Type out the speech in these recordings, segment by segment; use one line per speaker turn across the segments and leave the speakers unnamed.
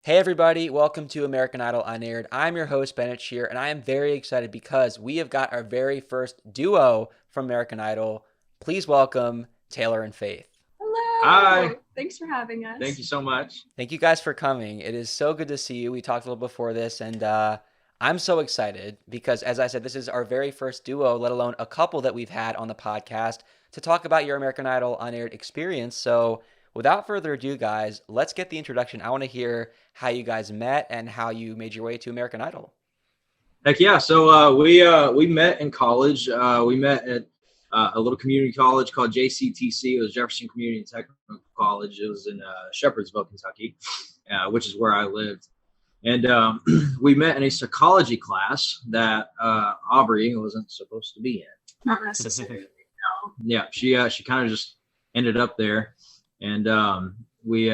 Hey everybody, welcome to American Idol Unaired. I'm your host, Bennett Shear, and I am very excited because we have got our very first duo from American Idol. Please welcome Taylor and Faith.
Hi,
Hello. Thanks for having
thank
us.
you so much.
Thank you guys for coming. It is so good to see you. We talked a little before this, and I'm so excited because, as I said, this is our very first duo, let alone a couple that we've had on the podcast to talk about your American Idol Unaired experience. So, without further ado, guys, let's get the introduction. I want to hear how you guys met and how you made your way to American Idol.
Heck yeah! So we met in college. We met at a little community college called JCTC. It was Jefferson Community and Technical College. It was in Shepherdsville, Kentucky, which is where I lived. And we met in a psychology class that Aubrey wasn't supposed to be
Not necessarily. No.
in. Yeah, she kind of just ended up there, and we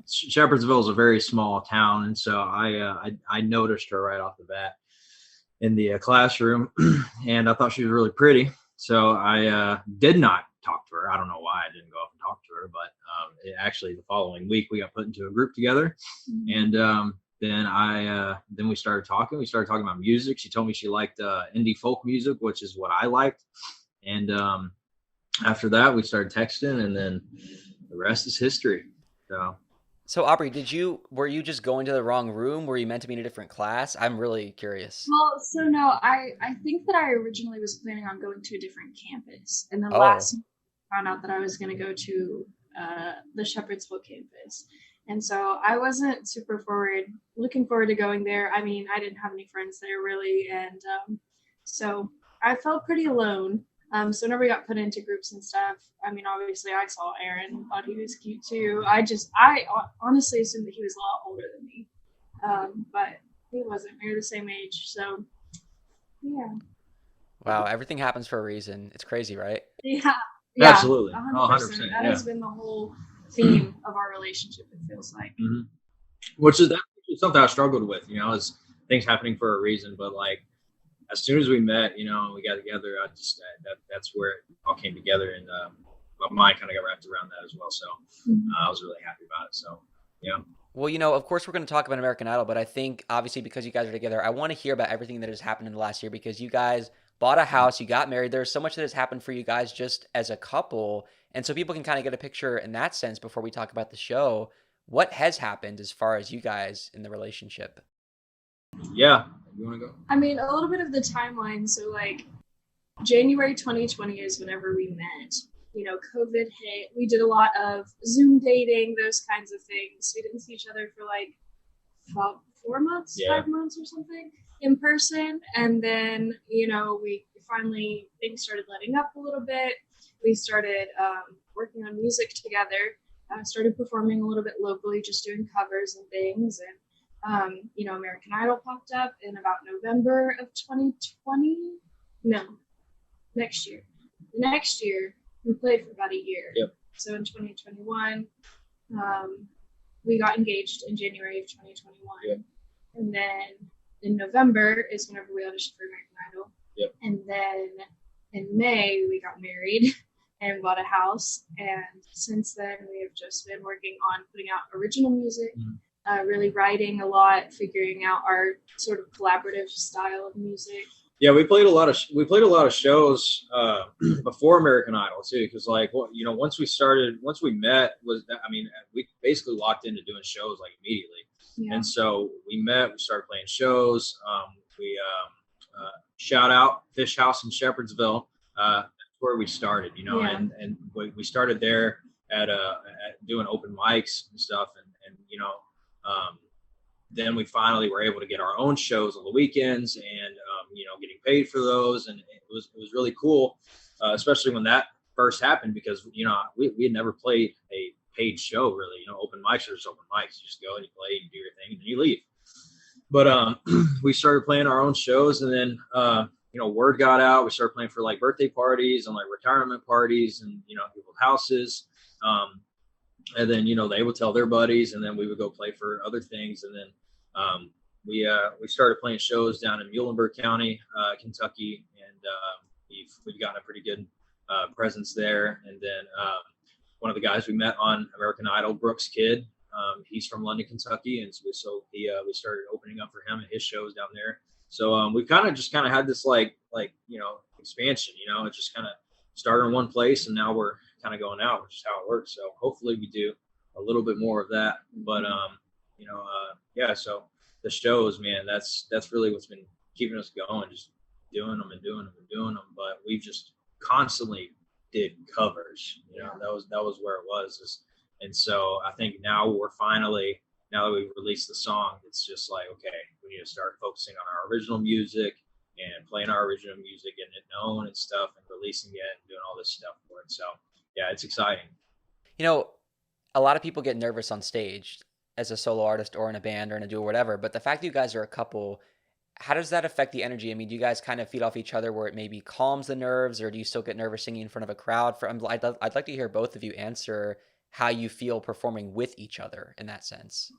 Shepherdsville is a very small town, and so I noticed her right off the bat in the classroom, and I thought she was really pretty. So I did not talk to her. I don't know why I didn't go up and talk to her, but actually the following week we got put into a group together, and then we started talking. We started talking about music. She told me she liked indie folk music, which is what I liked, and after that we started texting, and then the rest is history. So
So, Aubrey, were you just going to the wrong room? Were you meant to be in a different class? I'm really curious.
No, I think that I originally was planning on going to a different campus. And then
Oh,
last month I found out that I was going to go to the Shepherdsville campus. And so I wasn't looking forward to going there. I mean, I didn't have any friends there really. And so I felt pretty alone. So whenever we got put into groups and stuff, I mean, obviously I saw Aaron, thought he was cute too. I honestly assumed that he was a lot older than me. But he wasn't. We were the same age. So yeah.
wow, everything happens for a reason. It's crazy, right?
Yeah. Yeah.
absolutely,
100%.
100%,
That
yeah.
has been the whole theme of our relationship, it feels like.
Mm-hmm. Which is something I struggled with, is things happening for a reason. But like as soon as we met, we got together. That's where it all came together, and my mind kind of got wrapped around that as well. So
Mhm.
I was really happy about it. So yeah,
Well, of course we're going to talk about American Idol, but I think obviously because you guys are together, I want to hear about everything that has happened in the last year because you guys bought a house, you got married. There's so much that has happened for you guys just as a couple. And so people can kind of get a picture in that sense before we talk about the show. What has happened as far as you guys in the relationship?
yeah. You want to go?
I mean, a little bit of the timeline. So, like, January 2020 is whenever we met. COVID hit. We did a lot of Zoom dating, those kinds of things. We didn't see each other for like 4 months,
Yeah.
5 months or something in person. And then, we finally, things started letting up a little bit. We started working on music together, started performing a little bit locally, just doing covers and things. And, American Idol popped up in about November of 2020. No, next year. The next year, we played for about a year.
Yep.
So in 2021, we got engaged in January of 2021.
Yep.
And then in November is whenever we auditioned for American Idol.
Yep.
And then in May, we got married and bought a house. And since then, we have just been working on putting out original music, really writing a lot, figuring out our sort of collaborative style of music.
Yeah, we played a lot of shows before American Idol too, because once we met, we basically locked into doing shows like immediately,
Yeah.
and so we met, we started playing shows. We shout out Fish House in Shepherdsville, that's where we started,
Yeah.
and we started there at doing open mics and stuff, and um, then we finally were able to get our own shows on the weekends, and getting paid for those, and it was really cool, especially when that first happened, because we had never played a paid show really. Open mics are just open mics. You just go and you play, you do your thing, and then you leave. But we started playing our own shows, and then word got out. We started playing for like birthday parties and like retirement parties, and people's houses. And then they would tell their buddies, and then we would go play for other things, and then we started playing shows down in Muhlenberg County, Kentucky, and we've gotten a pretty good presence there. And then one of the guys we met on American Idol, Brooks Kidd, He's from London, Kentucky, and we started opening up for him at his shows down there. So we kind of had this expansion. It just kind of started in one place, and now we're kind of going out, which is how it works. So hopefully we do a little bit more of that. But yeah. So the shows, man, that's really what's been keeping us going, just doing them and doing them and doing them. But we've just constantly did covers. That was where it was. And so I think now that we've released the song, it's just like, okay, we need to start focusing on our original music and playing our original music, getting it known and stuff, and releasing it and doing all this stuff for it. So yeah, it's exciting.
A lot of people get nervous on stage as a solo artist or in a band or in a duo or whatever, but the fact that you guys are a couple, how does that affect the energy? I mean, do you guys kind of feed off each other where it maybe calms the nerves, or do you still get nervous singing in front of a crowd? I'd like to hear both of you answer how you feel performing with each other in that sense.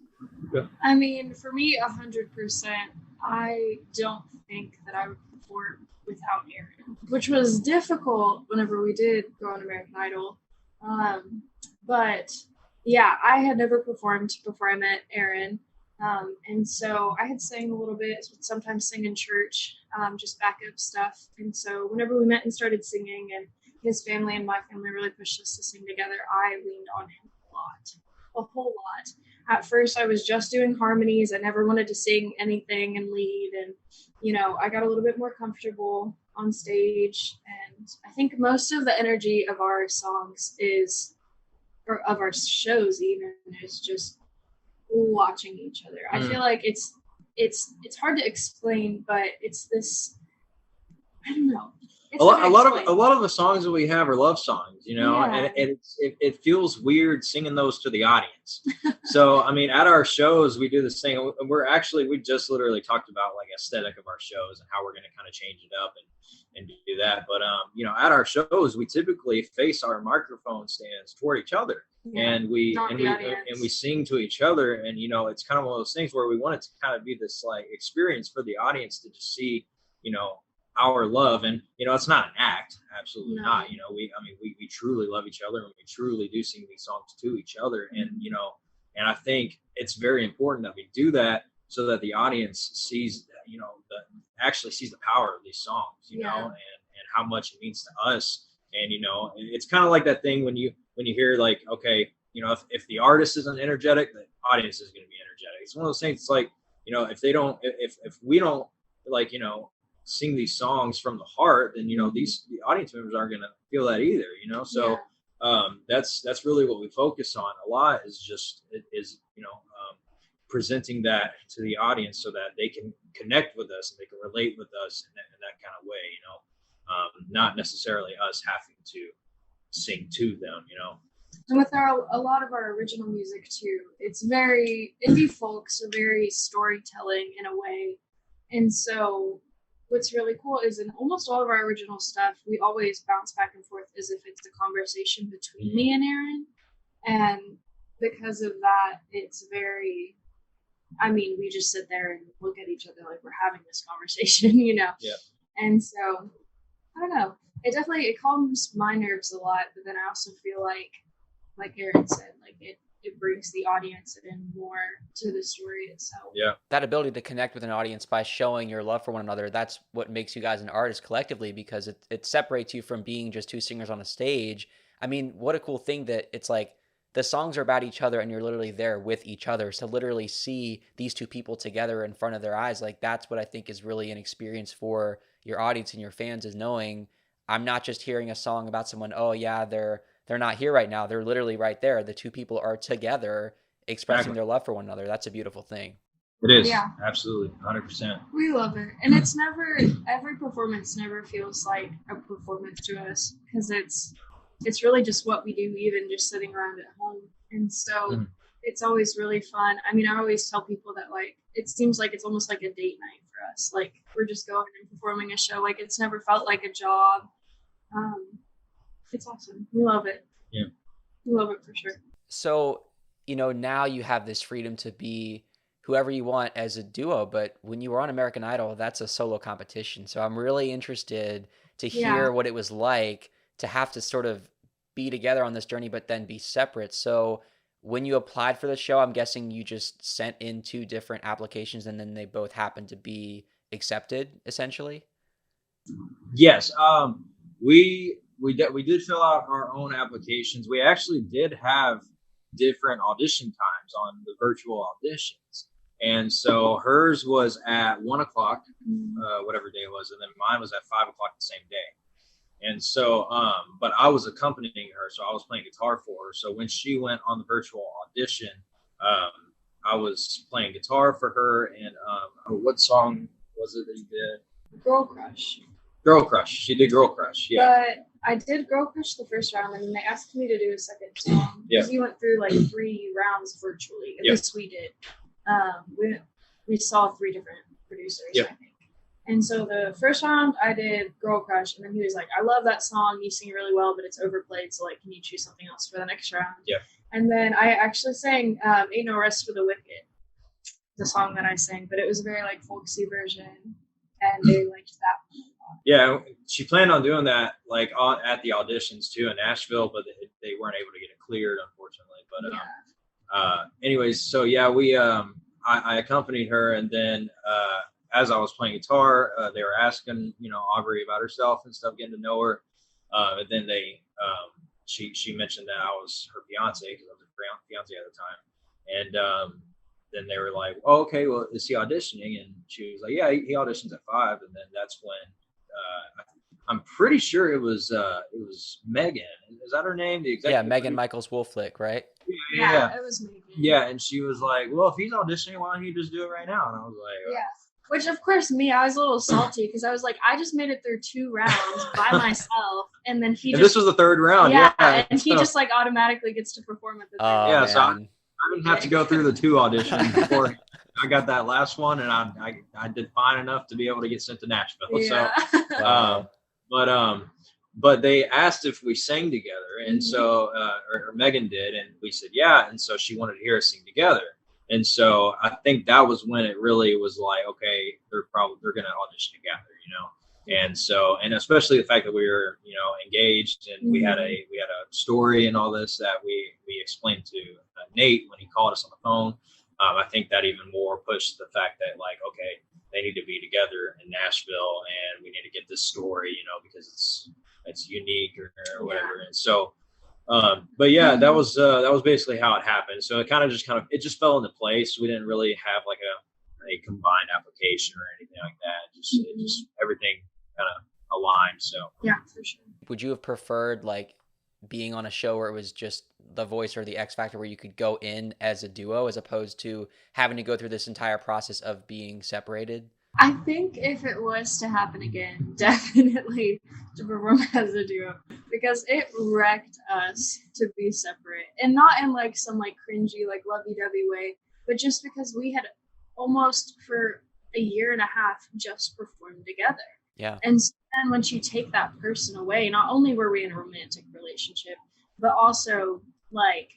I mean, for me, 100%, I don't think that I would perform without Aaron, which was difficult whenever we did go on American Idol. But yeah, I had never performed before I met Aaron. And so I had sang a little bit, sometimes sing in church, just backup stuff. And so whenever we met and started singing, and his family and my family really pushed us to sing together, I leaned on him a whole lot. At first, I was just doing harmonies. I never wanted to sing anything and lead. And, I got a little bit more comfortable on stage. And I think most of the energy of our songs or of our shows even, is just watching each other. I feel like it's hard to explain, but it's this, I don't know.
A lot of the songs that we have are love songs, and it feels weird singing those to the audience. So I mean, at our shows we do this thing. We just literally talked about like aesthetic of our shows and how we're going to kind of change it up and do that. But at our shows we typically face our microphone stands toward each other. And we sing to each other, and it's kind of one of those things where we want it to kind of be this like experience for the audience to just see our love. And it's not an act, absolutely not. We truly love each other, and we truly do sing these songs to each other. And and I think it's very important that we do that so that the audience sees actually sees the power of these songs, and how much it means to us. And it's kind of like that thing when you hear like, okay, if the artist isn't energetic, the audience is going to be energetic. It's one of those things. It's like, if we don't like, sing these songs from the heart, then the audience members aren't going to feel that either. So that's really what we focus on a lot, is presenting that to the audience so that they can connect with us and they can relate with us in that kind of way. Not necessarily us having to sing to them.
And with a lot of our original music too, it's very indie folk, so very storytelling in a way. And so what's really cool is in almost all of our original stuff, we always bounce back and forth as if it's a conversation between me and Aaron. And because of that, it's very, we just sit there and look at each other like we're having this conversation, Yeah. And so, I don't know. It calms my nerves a lot, but then I also feel like Aaron said, like it brings the audience in more to the story itself.
Yeah.
That ability to connect with an audience by showing your love for one another, that's what makes you guys an artist collectively, because it separates you from being just two singers on a stage. I mean, what a cool thing that it's like the songs are about each other and you're literally there with each other. So literally see these two people together in front of their eyes, like that's what I think is really an experience for your audience and your fans, is knowing I'm not just hearing a song about someone, oh yeah, they're not here right now. They're literally right there. The two people are together expressing their love for one another. That's a beautiful thing.
It is. Yeah. Absolutely. 100%.
We love it. And it's every performance never feels like a performance to us, because it's really just what we do, even just sitting around at home. And so it's always really fun. I always tell people that like, it seems like it's almost like a date night for us. Like we're just going and performing a show. Like it's never felt like a job. It's awesome. We love it.
Yeah.
We love it for sure.
So, now you have this freedom to be whoever you want as a duo, but when you were on American Idol, that's a solo competition. So I'm really interested to hear what it was like to have to sort of be together on this journey, but then be separate. So when you applied for the show, I'm guessing you just sent in 2 different applications and then they both happened to be accepted, essentially?
Yes, we did fill out our own applications. We actually did have different audition times on the virtual auditions, and so hers was at 1 o'clock, whatever day it was, and then mine was at 5 o'clock the same day. And so, but I was accompanying her, so I was playing guitar for her. So when she went on the virtual audition, um, I was playing guitar for her. And what song was it that you did?
Girl Crush.
Girl Crush. She did Girl Crush. Yeah.
But I did Girl Crush the first round, and they asked me to do a second song.
Yeah.
Because you went through like 3 rounds virtually. At
Yep.
least we did. We saw 3 different producers,
Yep.
I think. And so the first round I did Girl Crush, and then he was like, I love that song. You sing it really well, but it's overplayed. So like, can you choose something else for the next round?
Yeah.
And then I actually sang Ain't No Rest for the Wicked, the song that I sang, but it was a very like folksy version, and they liked that.
Yeah. She planned on doing that like at the auditions too in Nashville, but they weren't able to get it cleared, unfortunately. But anyways, so yeah, I accompanied her, and then as I was playing guitar, they were asking, Aubrey about herself and stuff, getting to know her. And then she mentioned that I was her fiance, because I was her fiance at the time. And then they were like, "Oh, okay, well, is he auditioning?" And she was like, "Yeah, he auditions at 5." And then that's when I'm pretty sure it was Megan. Is that her name? The executive?
Yeah, Megan Michaels Wolflick, right?
Yeah.
It was Megan.
Yeah, and she was like, "Well, if he's auditioning, why don't you just do it right now?" And I was like,
Yeah. Which, of course, I was a little salty because I was like, I just made it through 2 rounds by myself, and then
this was the 3rd round. Yeah,
and he just like automatically gets to perform at the 3rd round.
Yeah, so I didn't have to go through the 2 auditions before I got that last one, and I did fine enough to be able to get sent to Nashville.
Yeah.
So, but they asked if we sang together, and so or Megan did, and we said yeah, and so she wanted to hear us sing together. And so I think that was when it really was like, okay, they're going to audition together, And so, and especially the fact that we were, engaged, and we had a story and all this that we explained to Nate when he called us on the phone. I think that even more pushed the fact that like, okay, they need to be together in Nashville, and we need to get this story, because it's unique or whatever. Yeah. And so. But yeah, that was basically how it happened. So it just fell into place. We didn't really have like a combined application or anything like that. It just everything kind of aligned. So
yeah, for sure.
Would you have preferred like being on a show where it was just The Voice or the X Factor, where you could go in as a duo, as opposed to having to go through this entire process of being separated?
I think if it was to happen again, definitely to perform as a duo, because it wrecked us to be separate, and not in like some like cringy like lovey-dovey way, but just because we had almost for a year and a half just performed together.
Yeah.
And then once you take that person away, not only were we in a romantic relationship, but also like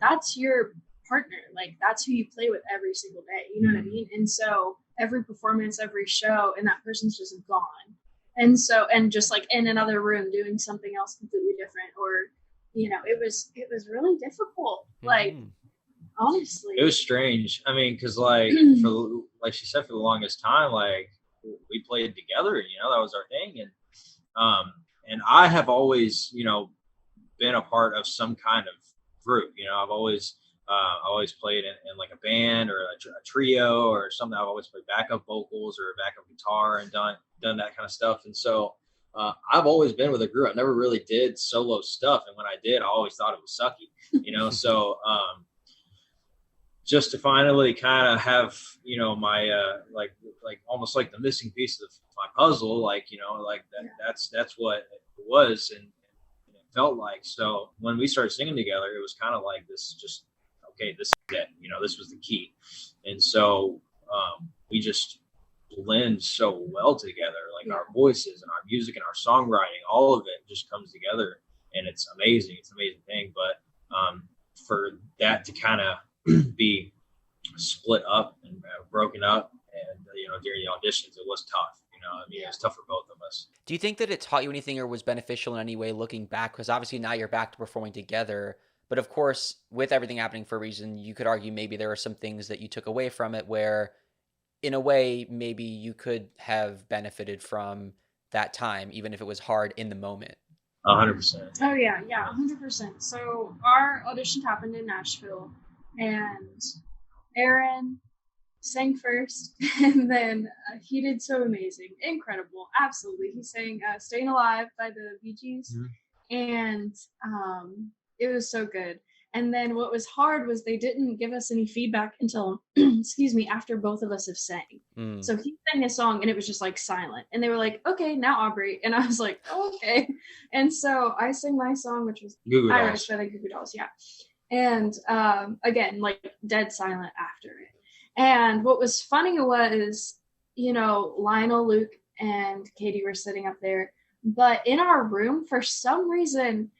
that's your partner, like that's who you play with every single day. You know what I mean? And so every performance, every show, and that person's just gone. And so, and just like in another room doing something else completely different, or, it was really difficult. Like, honestly.
It was strange. I mean, cause like, like she said, for the longest time, like we played together, that was our thing. And I have always, been a part of some kind of group, I've always played in like a band or a trio or something. I've always played backup vocals or backup guitar and done that kind of stuff. And so I've always been with a group. I never really did solo stuff. And when I did, I always thought it was sucky, So just to finally kind of have, my like almost like the missing piece of my puzzle, like, like that's what it was. And it felt like. So when we started singing together, it was kind of like this just, okay, this is it, this was the key. And so we just blend so well together, like our voices and our music and our songwriting, all of it just comes together, and it's amazing. It's an amazing thing. But for that to kind of be split up and broken up, and during the auditions, it was tough. It was tough for both of us.
Do you think that it taught you anything or was beneficial in any way looking back? Because obviously now you're back to performing together. But of course, with everything happening for a reason, you could argue maybe there are some things that you took away from it where, in a way, maybe you could have benefited from that time, even if it was hard in the moment.
100%.
Oh yeah, 100%. So our audition happened in Nashville, and Aaron sang first, and then he did so amazing, incredible, absolutely. He sang "Staying Alive" by the Bee Gees, and it was so good. And then what was hard was they didn't give us any feedback until, excuse me, after both of us have sang. So he sang a song and it was just like silent. And they were like, okay, now Aubrey. And I was like, oh, okay. And so I sang my song, which was Irish by the Goo Goo Dolls. Yeah. And again, like dead silent after it. And what was funny was, Lionel, Luke, and Katie were sitting up there. But in our room, for some reason,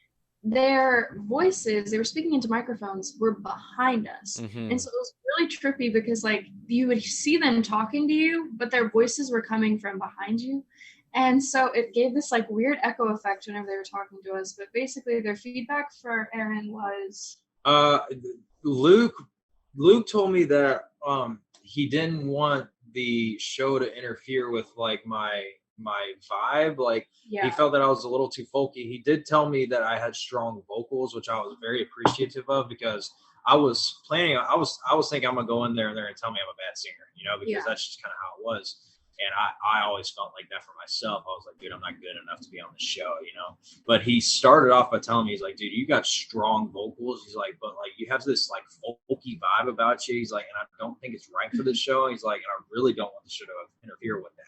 their voices, they were speaking into microphones, were behind us. And so it was really trippy because like you would see them talking to you, but their voices were coming from behind you. And so it gave this like weird echo effect whenever they were talking to us. But basically their feedback for Aaron was
Luke told me that he didn't want the show to interfere with like my vibe. Like he felt that I was a little too folky. He did tell me that I had strong vocals, which I was very appreciative of, because I was thinking I'm gonna go in there and tell me I'm a bad singer, because that's just kind of how it was. And I always felt like that for myself. I was like, dude, I'm not good enough to be on the show, But he started off by telling me, he's like, dude, you got strong vocals. He's like, but like you have this like folky vibe about you. He's like, and I don't think it's right for the show. He's like, and I really don't want the show to interfere with that.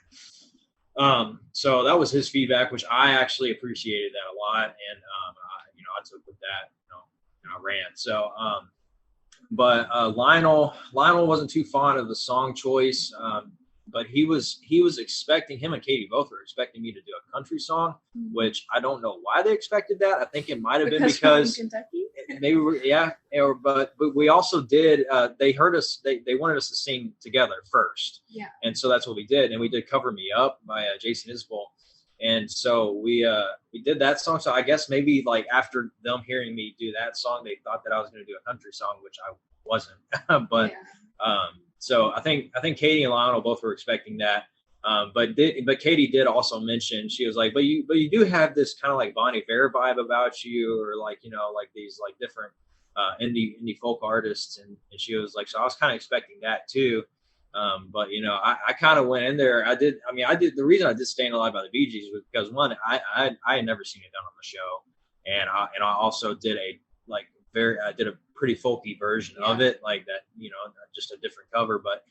So that was his feedback, which I actually appreciated that a lot. And, I took with that, and I ran. So, but Lionel wasn't too fond of the song choice. But he was expecting, him and Katie both were expecting me to do a country song, which I don't know why they expected that. I think it might have been because
Kentucky.
Maybe but we also did. They heard us. They wanted us to sing together first.
Yeah.
And so that's what we did, and we did "Cover Me Up" by Jason Isbell, and so we did that song. So I guess maybe like after them hearing me do that song, they thought that I was going to do a country song, which I wasn't. But so I think Katie and Lionel both were expecting that. But Katie did also mention, she was like, but you do have this kind of like Bon Iver vibe about you, or like, like these like different indie folk artists. And she was like, so I was kind of expecting that too. But I kind of went in there. The reason I did "Staying Alive" by the Bee Gees was because one, I had never seen it done on the show. And I also did I did a pretty folky version of it, like that, just a different cover. But,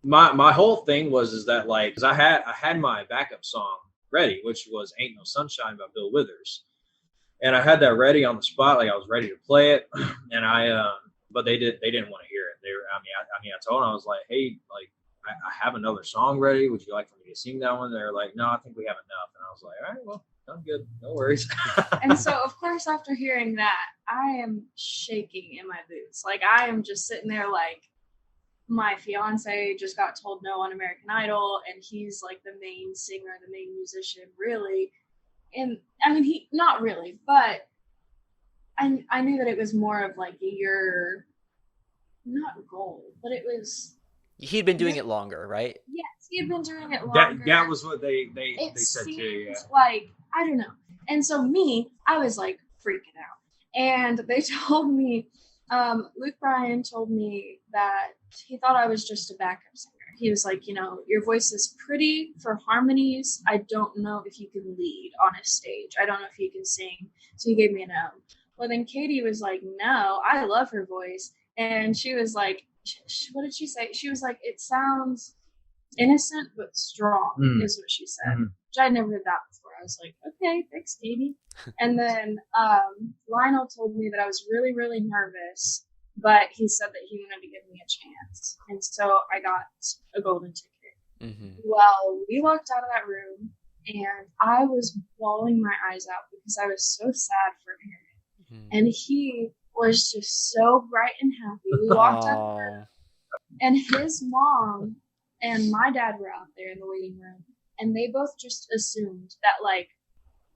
my whole thing was that like, cause I had my backup song ready, which was "Ain't No Sunshine" by Bill Withers. And I had that ready on the spot. Like I was ready to play it. And but they didn't want to hear it. I told them, I was like, hey, like I have another song ready. Would you like for me to sing that one? They're like, no, I think we have enough. And I was like, all right, well, I'm good. No worries.
And so, of course, after hearing that, I am shaking in my boots. Like, I am just sitting there like, my fiance just got told no on American Idol, and he's like the main singer, the main musician, really. And I mean, he not really, but I knew that it was more of like your not goal, but it was.
He'd been doing it longer, right?
Yes, he had been doing it longer.
That was what they said too. Yeah.
Like, I don't know. And so I was like freaking out. And they told me, Luke Bryan told me that he thought I was just a backup singer. He was like, your voice is pretty for harmonies. I don't know if you can lead on a stage. I don't know if you can sing. So he gave me a no. Well, then Katie was like, no, I love her voice. And she was like, what did she say? She was like, it sounds innocent but strong, is what she said. Which I'd never heard that before. I was like, okay, thanks, Katie. And then Lionel told me that I was really, really nervous, but he said that he wanted to give me a chance. And so I got a golden ticket. Well, we walked out of that room, and I was bawling my eyes out because I was so sad for him. And he was just so bright and happy. We walked out of the room, and his mom and my dad were out there in the waiting room, and they both just assumed that like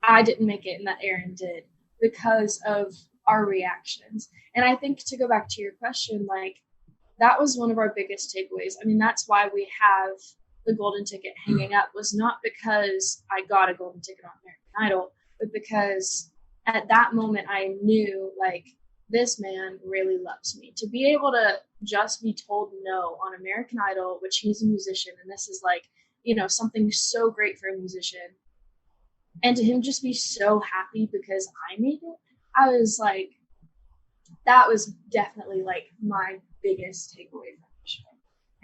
I didn't make it and that Aaron did. because of our reactions. And I think, to go back to your question, like, that was one of our biggest takeaways. I mean, that's why we have the golden ticket hanging up, was not because I got a golden ticket on American Idol, but because at that moment I knew, like, this man really loves me. To be able to just be told no on American Idol, which he's a musician, and this is like, something so great for a musician, and to him just be so happy because I made it, I was like, that was definitely like my biggest takeaway from the show.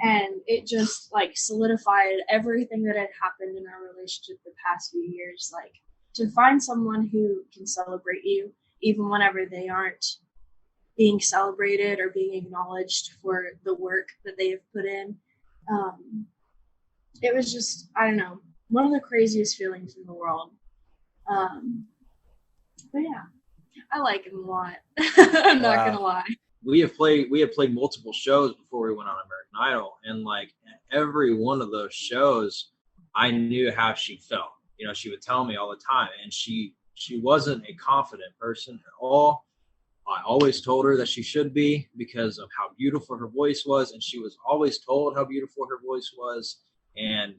And it just like solidified everything that had happened in our relationship the past few years. Like, to find someone who can celebrate you even whenever they aren't being celebrated or being acknowledged for the work that they have put in. It was just, I don't know, one of the craziest feelings in the world. But yeah, I like him a lot. I'm not gonna lie.
We have played multiple shows before we went on American Idol, and like every one of those shows, I knew how she felt. She would tell me all the time, and she wasn't a confident person at all. I always told her that she should be, because of how beautiful her voice was, and she was always told how beautiful her voice was. And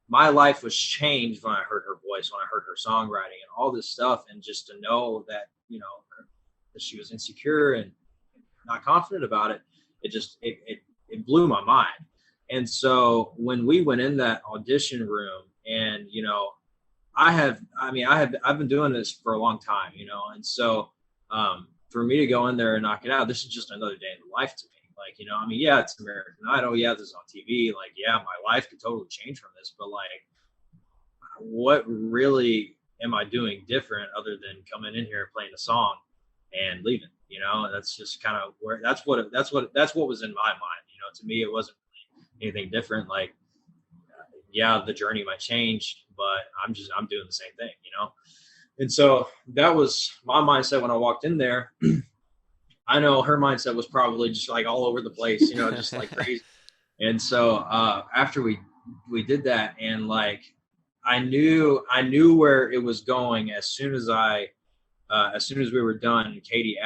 my life was changed when I heard her voice, when I heard her songwriting and all this stuff, and just to know that that she was insecure and not confident about it, it blew my mind. And so when we went in that audition room, and I've been doing this for a long time, and so for me to go in there and knock it out, this is just another day in the life to me. Like, yeah, it's American Idol, yeah, this is on TV, like, yeah, my life could totally change from this, but like, what really am I doing different other than coming in here and playing a song and leaving? That's just kind of where that's what was in my mind. To me, it wasn't really anything different. Like, yeah, the journey might change, but I'm doing the same thing, And so that was my mindset when I walked in there. I know her mindset was probably just like all over the place, just like crazy. And so after we did that, and like I knew where it was going as soon as we were done. Katie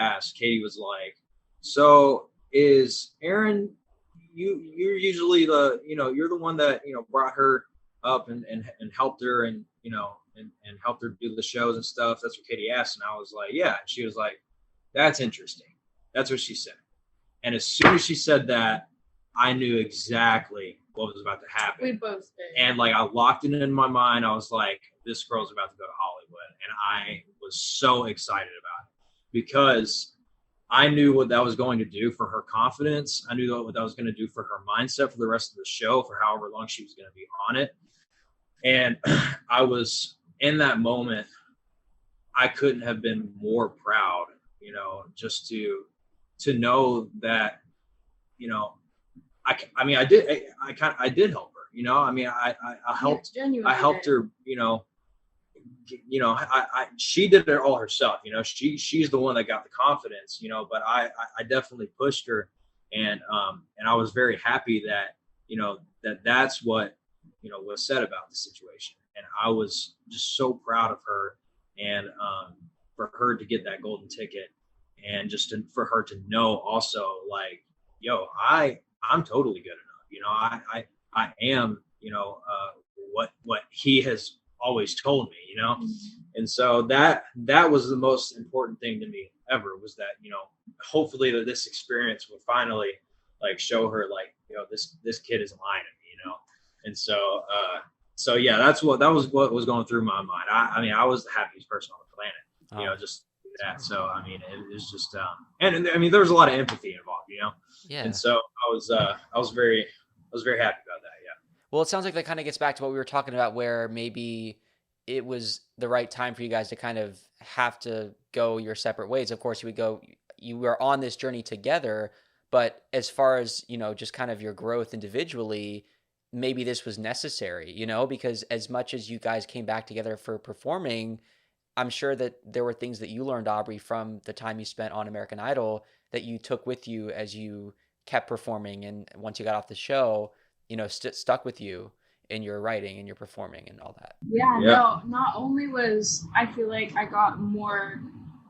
was like, "So is Aaron? You're usually you're the one that brought her up and helped her and and helped her do the shows and stuff." That's what Katie asked, and I was like, "Yeah." And she was like, "That's interesting." That's what she said. And as soon as she said that, I knew exactly what was about to happen.
We both did.
And like, I locked it in my mind. I was like, this girl's about to go to Hollywood. And I was so excited about it, because I knew what that was going to do for her confidence. I knew what that was going to do for her mindset for the rest of the show, for however long she was going to be on it. And I was in that moment, I couldn't have been more proud, just to know that, I did help her, I helped,
I
helped her, she did it all herself, she's the one that got the confidence, but I definitely pushed her. And I was very happy that, that's what, was said about the situation. And I was just so proud of her, and for her to get that golden ticket, and just for her to know also, like, yo, I'm totally good enough. I am, what he has always told me,
Mm-hmm.
And so that was the most important thing to me ever, was that, hopefully that this experience will finally like show her, like, this kid is lying to me, And so yeah, that was what was going through my mind. I was the happiest person on the planet, just that. So it was just and there was a lot of empathy involved,
Yeah.
And so I was very happy about that. Yeah.
Well, it sounds like that kind of gets back to what we were talking about, where maybe it was the right time for you guys to kind of have to go your separate ways. Of course, you were on this journey together, but as far as, just kind of your growth individually, maybe this was necessary, because as much as you guys came back together for performing, I'm sure that there were things that you learned, Aubrey, from the time you spent on American Idol that you took with you as you kept performing. And once you got off the show, stuck with you. in your writing and your performing and all that.
Yeah,
Yeah.
no, not only was I feel like I got more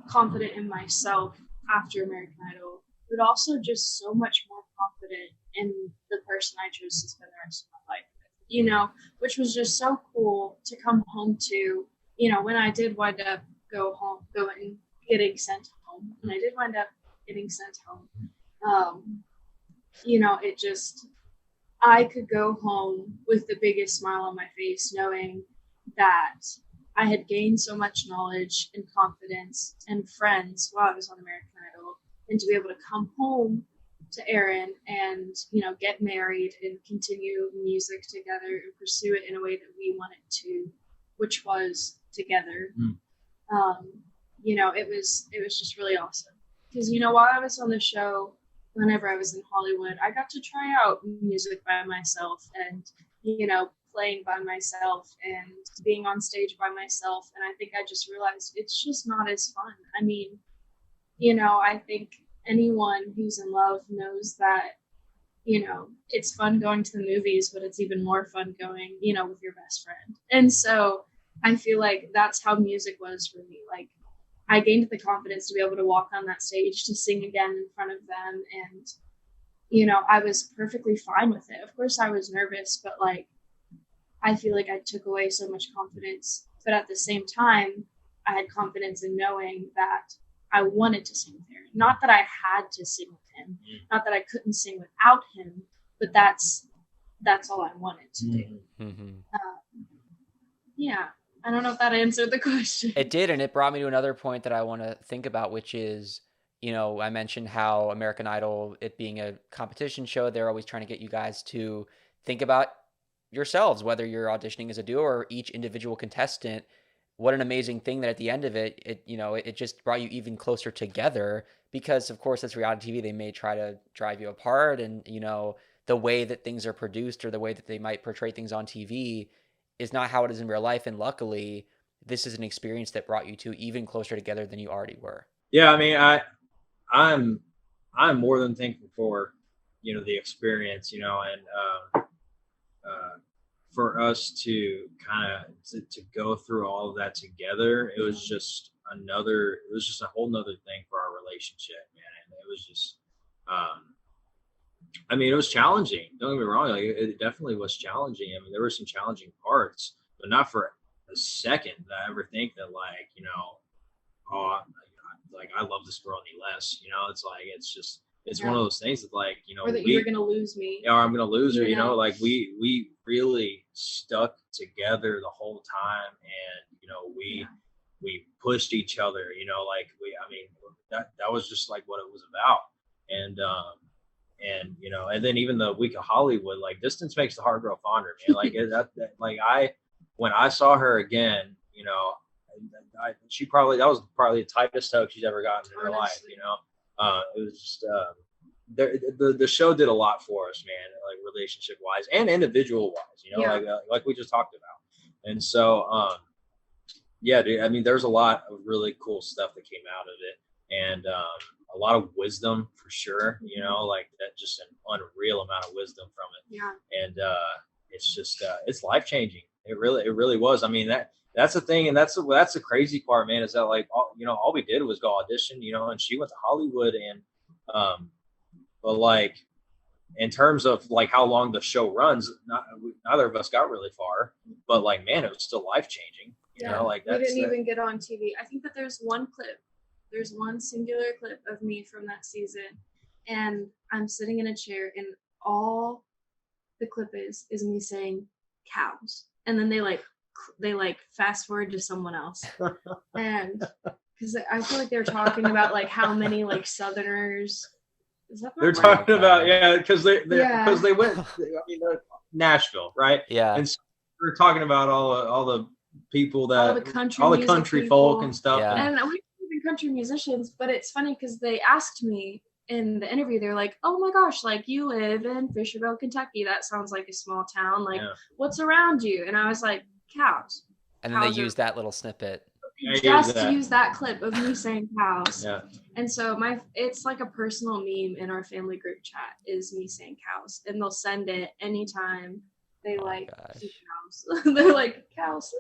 confident in myself after American Idol, but also just so much more confident in the person I chose to spend the rest of my life with, you know, which was just so cool to come home to, you know, when I did wind up getting sent home, and I did wind up getting sent home. You know, it just, I could go home with the biggest smile on my face, knowing that I had gained so much knowledge and confidence and friends while I was on American Idol, and to be able to come home to Aaron and, you know, get married and continue music together and pursue it in a way that we wanted to, which was together. You know, it was just really awesome because, you know, while I was on the show, whenever I was in Hollywood, I got to try out music by myself and, you know, playing by myself and being on stage by myself. And I think I just realized it's just not as fun. I mean, you know, I think anyone who's in love knows that, you know, it's fun going to the movies, but it's even more fun going, you know, with your best friend. And so I feel like that's how music was for me. Like, I gained the confidence to be able to walk on that stage, to sing again in front of them. And, you know, I was perfectly fine with it. Of course, I was nervous, but like, I feel like I took away so much confidence. But at the same time, I had confidence in knowing that I wanted to sing with Aaron. Not that I had to sing with him, not that I couldn't sing without him, but that's all I wanted to do. Yeah. I don't know if that answered the question.
It did, and it brought me to another point that I want to think about, which is, you know, I mentioned how American Idol, it being a competition show, they're always trying to get you guys to think about yourselves, whether you're auditioning as a duo or each individual contestant. What an amazing thing that at the end of it, it just brought you even closer together, because of course it's reality TV. They may try to drive you apart, and, you know, the way that things are produced or the way that they might portray things on TV is not how it is in real life. And luckily, this is an experience that brought you two even closer together than you already were.
Yeah, I mean, I'm more than thankful for, you know, the experience, you know, and for us to kind of to go through all of that together, it was just a whole nother thing for our relationship, man. And it was just, I mean, it was challenging. Don't get me wrong. Like, it definitely was challenging. I mean, there were some challenging parts, but not for a second did I ever think that, like, you know, oh, like I love this girl any less. You know, it's like, it's one of those things that, like, you know,
or that you were going to lose me.
Or I'm going to lose her, you know, like we really stuck together the whole time. And, you know, we pushed each other, you know, like I mean, that was just like what it was about. And, you know, and then even the week of Hollywood, like, distance makes the heart grow fonder, man. Like when I saw her again, you know, that was probably the tightest hug she's ever gotten in her life, you know. It was just, the show did a lot for us, man, like relationship wise and individual wise, you know, like we just talked about. And so, yeah, dude, I mean, there's a lot of really cool stuff that came out of it, and a lot of wisdom for sure, you know, like that, just an unreal amount of wisdom from it.
Yeah.
And it's just it's life changing. It really was. I mean, that's the thing, and that's the crazy part, man, is that, like, all we did was go audition, you know, and she went to Hollywood, and but like, in terms of like how long the show runs, neither of us got really far, but like, man, it was still life changing. You know, like,
we didn't even get on TV. I think that there's one singular clip of me from that season, and I'm sitting in a chair, and all the clip is me saying cows, and then they fast forward to someone else, and because I feel like they're talking about like how many like Southerners.
They're talking about, because they went. I mean, Nashville, right?
Yeah.
And so we're talking about all the people that
all the
country folk and stuff.
Yeah.
And we weren't even country musicians, but it's funny because they asked me in the interview, they're like, "Oh my gosh, like, you live in Fisherville, Kentucky. That sounds like a small town. Like, what's around you?" And I was like, "Cows."
And then they used that little snippet.
Just to use that clip of me saying cows.
Yeah.
And so it's like a personal meme in our family group chat is me saying cows, and they'll send it anytime They
Oh my
like
gosh.
keep cows. They're like cows.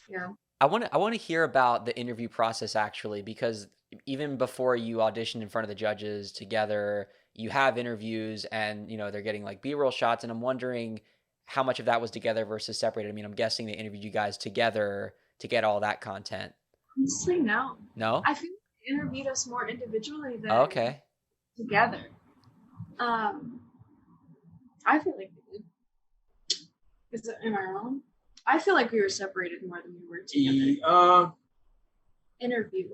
Yeah.
I want to hear about the interview process actually, because even before you audition in front of the judges together, you have interviews and they're getting like B-roll shots, and I'm wondering how much of that was together versus separated. I mean, I'm guessing they interviewed you guys together to get all that content.
Honestly, no.
No?
I think they interviewed us more individually
Oh,
than
okay.
together. Um, I feel like we did. Am I wrong? I feel like we were separated more than we were together. Interview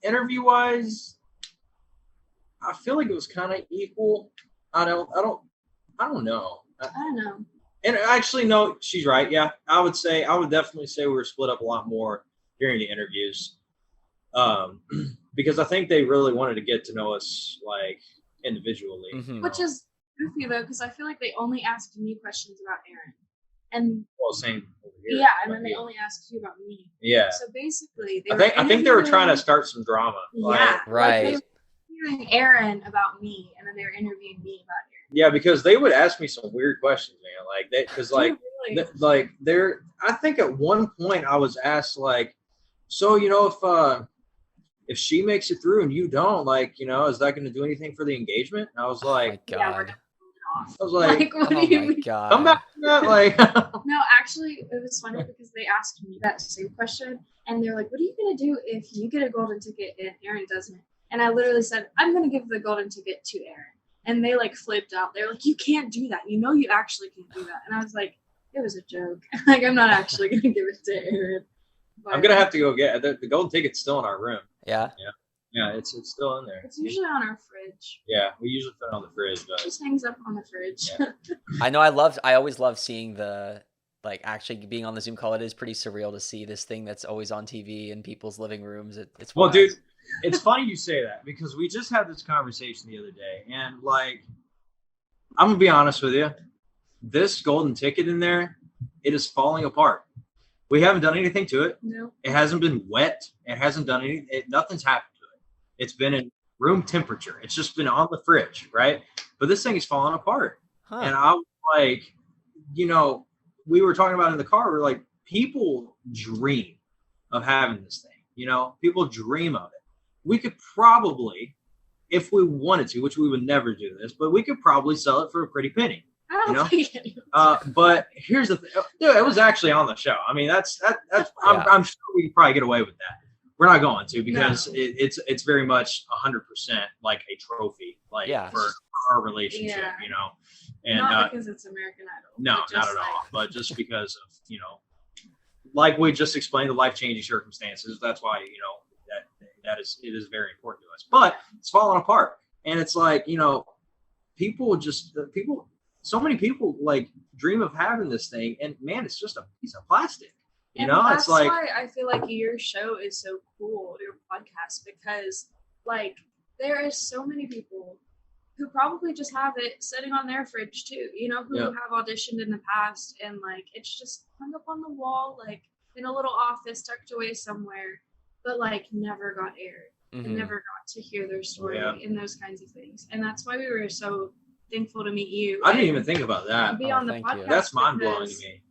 Interview-wise, I feel like it was kind of equal. I don't know.
I don't know.
And actually, no, she's right. Yeah, I would definitely say we were split up a lot more during the interviews, because I think they really wanted to get to know us like individually.
Mhm.
Which is goofy though, because I feel like they only asked me questions about Aaron, and
Well, same over here.
yeah, and then they only asked you about me.
Yeah.
So basically,
I think they were trying to start some drama.
Yeah,
Right.
Like they were interviewing Aaron about me, and then they were interviewing me about Aaron.
Yeah, because they would ask me some weird questions, man. I think at one point I was asked like, so if she makes it through and you don't, like, is that going to do anything for the engagement? And I was
Oh my
like,
Yeah, we're
god.
gonna pull it off.
I was like,
what do
Oh
you
my
mean?
god.
come back to that, like,
No, actually, it was funny because they asked me that same question, and they're like, "What are you gonna do if you get a golden ticket and Aaron doesn't?" And I literally said, "I'm gonna give the golden ticket to Aaron." And they like flipped out. They're like, "You can't do that. You actually can't do that." And I was like, "It was a joke. Like, I'm not actually gonna give it to Aaron." But
I'm gonna have to go get the golden ticket's still in our room.
Yeah.
Yeah, it's still in there.
It's usually on our fridge.
Yeah, we usually put it on the fridge,
It
but
just hangs up on the fridge.
Yeah.
I know I always love seeing the like actually being on the Zoom call. It is pretty surreal to see this thing that's always on TV in people's living rooms. It's
well,
wild.
dude, it's funny you say that because we just had this conversation the other day, and like, I'm gonna be honest with you, this golden ticket in there, it is falling apart. We haven't done anything to it.
No.
It hasn't been wet. It hasn't done anything. Nothing's happened to it. It's been in room temperature. It's just been on the fridge, right? But this thing is falling apart.
Huh.
And I was like, we were talking about it in the car. We're like, people dream of having this thing. People dream of it. We could probably, if we wanted to, which we would never do this, but we could probably sell it for a pretty penny.
I don't think anyone.
But here's the thing. Dude, it was actually on the show. I mean, that's I'm sure we could probably get away with that. We're not going to because it's very much 100% like a trophy, like for our relationship, And
not because it's American Idol.
No, not at all. But just because of like we just explained, the life-changing circumstances. That's why it is very important to us. But it's falling apart, and it's like so many people like dream of having this thing, and man, it's just a piece of plastic.
That's
it's like
why I feel like your show is so cool, your podcast, because like there is so many people who probably just have it sitting on their fridge too, who have auditioned in the past, and like it's just hung up on the wall, like in a little office tucked away somewhere, but like never got aired and never got to hear their story and those kinds of things. And that's why we were so thankful to meet you.
I didn't even think about that.
Be on the
thank you.
podcast.
That's mind blowing to me.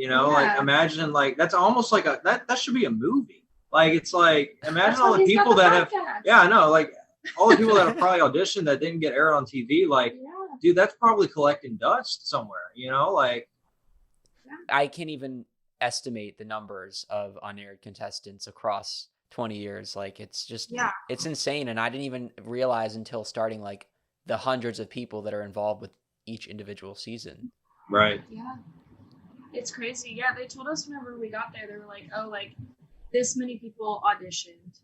Like imagine like that's almost like that should be a movie. Like it's like imagine all the people that have I know, like all the people that have probably auditioned that didn't get aired on TV, like dude, that's probably collecting dust somewhere, like
I can't even estimate the numbers of unaired contestants across 20 years. Like it's just it's insane, and I didn't even realize until starting like the hundreds of people that are involved with each individual season.
Right.
Yeah. It's crazy. Yeah, they told us whenever we got there, they were like, oh, like this many people auditioned.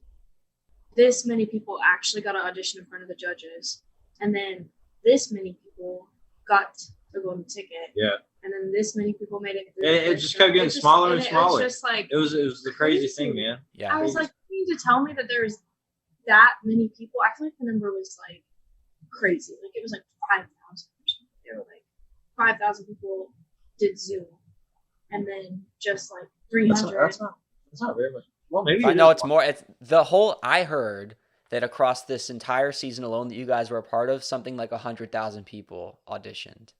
This many people actually got an audition in front of the judges. And then this many people got a golden ticket.
Yeah.
And then this many people made it.
It just kept getting smaller and smaller.
It was just like
it was the crazy thing, man.
Yeah.
I was like, you need to tell me that there's that many people. I feel like the number was like crazy. Like it was like 5,000 or something. They were like 5,000 people did Zoom. And then just like 300.
That's not very much. Well, maybe
I know it's more. It's the whole. I heard that across this entire season alone that you guys were a part of, something like 100,000 people auditioned.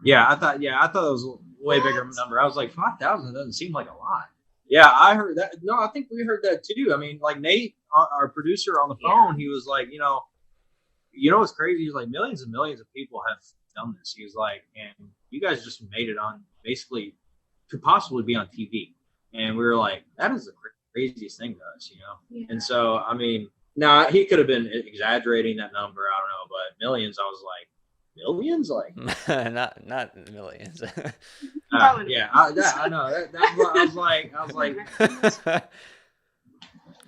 I thought it was a way bigger number. I was like, 5,000 doesn't seem like a lot. Yeah, I heard that. No, I think we heard that too. I mean, like Nate, our producer on the phone, he was like, what's crazy? He's like, millions and millions of people have done this. He was like, and you guys just made it on, basically could possibly be on TV. And we were like, that is the craziest thing to us,
Yeah.
And so, I mean, now he could have been exaggerating that number. I don't know, but millions, I was like, millions, like
not millions.
yeah, I know. I was like,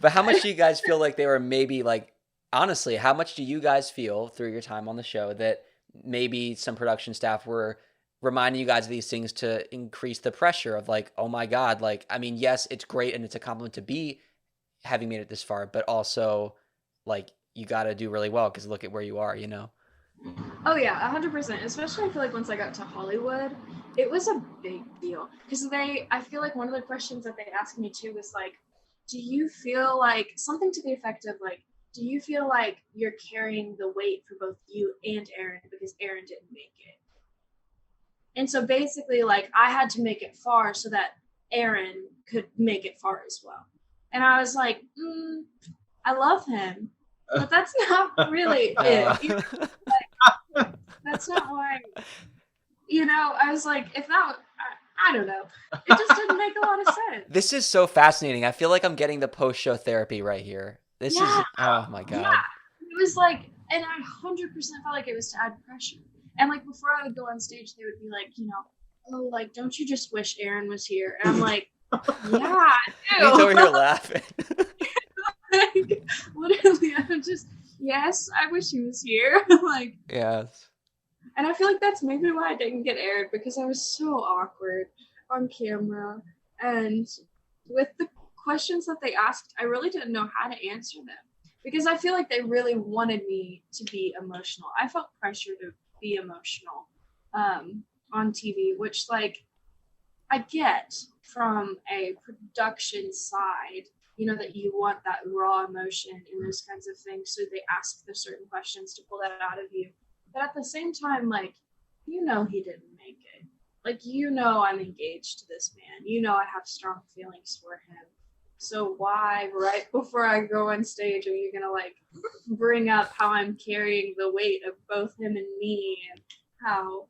But how much do you guys feel like they were maybe like, honestly, how much do you guys feel through your time on the show that maybe some production staff were reminding you guys of these things to increase the pressure of like, oh my God, like, I mean, yes, it's great and it's a compliment to be having made it this far, but also like you got to do really well because look at where you are, you know?
Oh yeah, 100%. Especially I feel like once I got to Hollywood, it was a big deal because I feel like one of the questions that they asked me too was like, do you feel like something to the effect of like, do you feel like you're carrying the weight for both you and Aaron because Aaron didn't make it? And so basically, like, I had to make it far so that Aaron could make it far as well. And I was like, I love him, but that's not really it. Like, that's not why, I was like, if that, I don't know. It just didn't make a lot of sense.
This is so fascinating. I feel like I'm getting the post-show therapy right here. This is, oh my God.
Yeah. It was like, and I 100% felt like it was to add pressure. And like before I would go on stage, they would be like, oh, like, don't you just wish Aaron was here? And I'm like, yeah, I do.
He's over here laughing.
Like, literally, I'm just, yes, I wish he was here. Like,
yes.
And I feel like that's maybe why I didn't get aired because I was so awkward on camera. And with the questions that they asked, I really didn't know how to answer them because I feel like they really wanted me to be emotional. I felt pressure to be emotional on TV, which like I get from a production side, that you want that raw emotion and those kinds of things. So they ask the certain questions to pull that out of you. But at the same time, like, he didn't make it. Like, I'm engaged to this man. I have strong feelings for him. So why, right before I go on stage, are you going to, like, bring up how I'm carrying the weight of both him and me and how,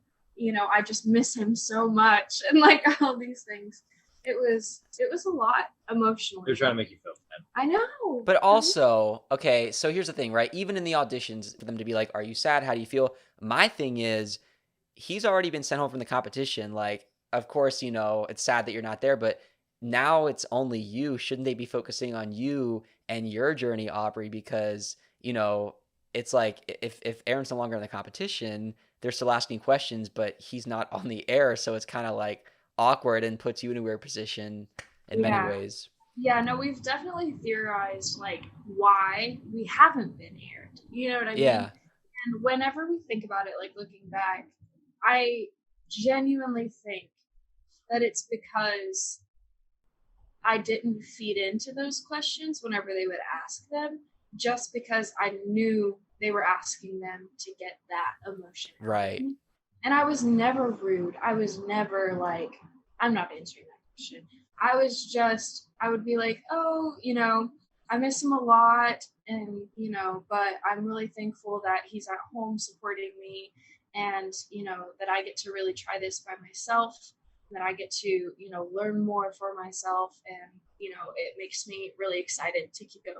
I just miss him so much and, like, all these things. It was a lot emotionally.
They're trying to make you feel bad.
I know.
But also, okay, so here's the thing, right? Even in the auditions, for them to be like, are you sad? How do you feel? My thing is, he's already been sent home from the competition. Like, of course, it's sad that you're not there, but now it's only you. Shouldn't they be focusing on you and your journey, Aubrey? Because, it's like if Aaron's no longer in the competition, they're still asking questions, but he's not on the air. So it's kind of like awkward and puts you in a weird position in many ways.
Yeah, no, we've definitely theorized like why we haven't been aired. You know what I mean?
Yeah.
And whenever we think about it, like looking back, I genuinely think that it's because I didn't feed into those questions whenever they would ask them, just because I knew they were asking them to get that emotion.
Right.
And I was never rude. I was never like, I'm not answering that question. I would be like, oh, I miss him a lot. And, but I'm really thankful that he's at home supporting me and, that I get to really try this by myself, that I get to, learn more for myself. And, it makes me really excited to keep going.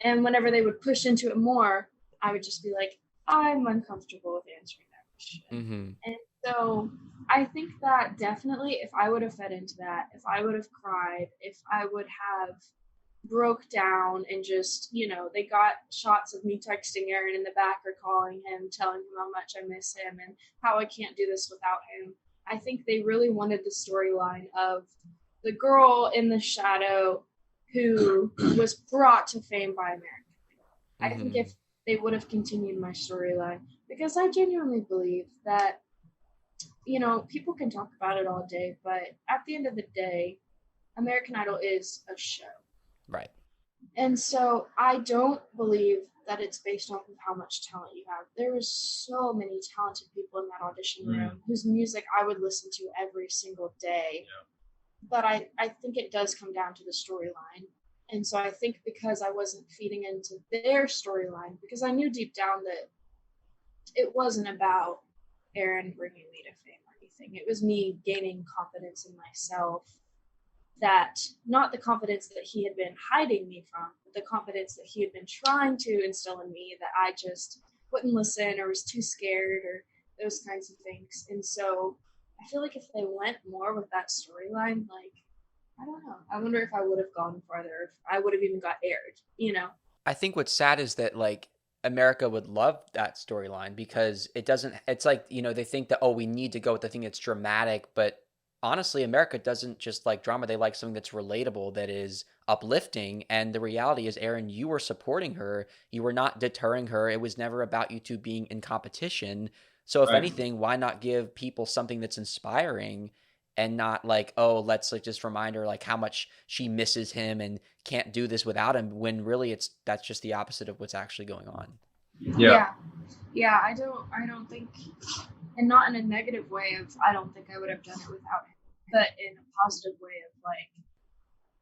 And whenever they would push into it more, I would just be like, I'm uncomfortable with answering that question.
Mm-hmm.
And so I think that definitely if I would have fed into that, if I would have cried, if I would have broke down and just, they got shots of me texting Aaron in the back or calling him, telling him how much I miss him and how I can't do this without him. I think they really wanted the storyline of the girl in the shadow who was brought to fame by America. Mm-hmm. I think if they would have continued my storyline, because I genuinely believe that, people can talk about it all day, but at the end of the day, American Idol is a show.
Right.
And so I don't believe that it's based off of how much talent you have. There was so many talented people in that audition room whose music I would listen to every single day.
Yeah.
But I think it does come down to the storyline. And so I think because I wasn't feeding into their storyline, because I knew deep down that it wasn't about Aaron bringing me to fame or anything. It was me gaining confidence in myself, that not the confidence that he had been hiding me from, but the confidence that he had been trying to instill in me, that I just wouldn't listen or was too scared or those kinds of things. And so I feel like if they went more with that storyline, like, I don't know. I wonder if I would have gone farther, if I would have even got aired, you know?
I think what's sad is that like America would love that storyline because it doesn't, it's like, you know, they think that, oh, we need to go with the thing that's dramatic, but honestly, America doesn't just like drama. They like something that's relatable, that is uplifting. And the reality is, Aaron, you were supporting her. You were not deterring her. It was never about you two being in competition. So if
Right.
anything, why not give people something that's inspiring and not like, oh, let's like just remind her like how much she misses him and can't do this without him, when really that's just the opposite of what's actually going on.
Yeah.
Yeah, I don't think, and not in a negative way of I don't think I would have done it without him, but in a positive way of like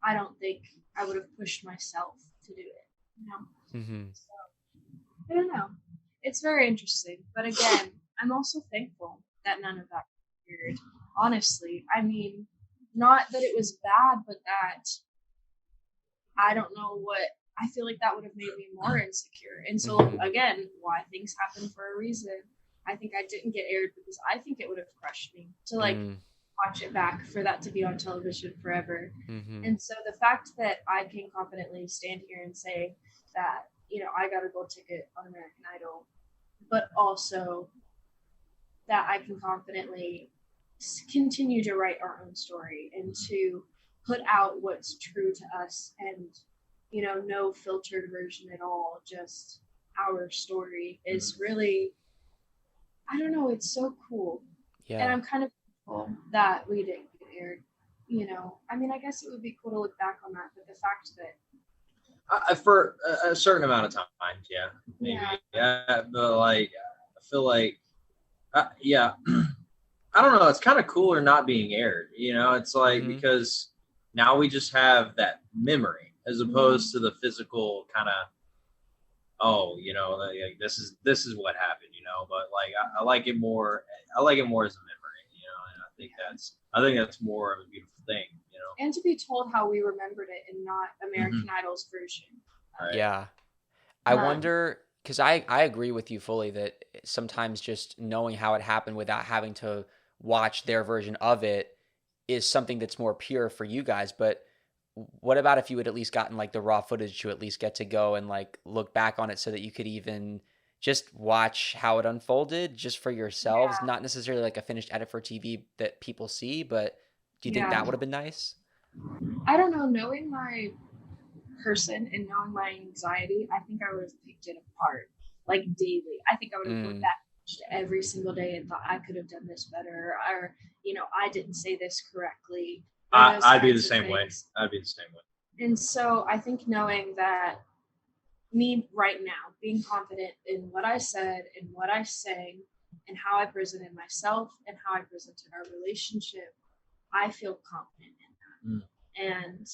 I don't think I would have pushed myself to do it, you know?
Mm-hmm.
So I don't know. It's very interesting. But again, I'm also thankful that none of that appeared. Honestly. I mean, not that it was bad, but that I don't know what, I feel like that would have made me more insecure. And so again, why things happen for a reason. I think I didn't get aired because I think it would have crushed me to like watch it back, for that to be on television forever. And so the fact that I can confidently stand here and say that, you know, I got a gold ticket on American Idol, but also that I can confidently continue to write our own story and to put out what's true to us, and, you know, no filtered version at all, just our story, is really, I don't know, it's so cool.
Yeah.
And I'm kind of grateful that we didn't get aired. You know, I mean, I guess it would be cool to look back on that, but the fact that
For a certain amount of time, yeah, maybe, yeah, but like, I feel like, yeah, I don't know. It's kind of cooler not being aired, you know. It's like because now we just have that memory as opposed to the physical kind of, oh, you know, like this is what happened, you know. But like I like it more. I like it more as a memory, you know. And I think that's more of a beautiful thing, you know.
and to be told how we remembered it and not American Idol's version.
Right.
Yeah. I wonder, because I agree with you fully that sometimes just knowing how it happened without having to watch their version of it is something that's more pure for you guys. But what about if you had at least gotten like the raw footage to at least get to go and like look back on it so that you could even just watch how it unfolded just for yourselves, not necessarily like a finished edit for TV that people see, but do you think that would have been nice?
I don't know. Knowing my person and knowing my anxiety, I think I would have picked it apart like daily. I think I would have looked back every single day and thought I could have done this better, or, you know, I didn't say this correctly.
I'd be the same way. I'd be the same way.
And so I think knowing that, me right now being confident in what I said and what I sang and how I presented myself and how I presented our relationship, I feel confident in that. And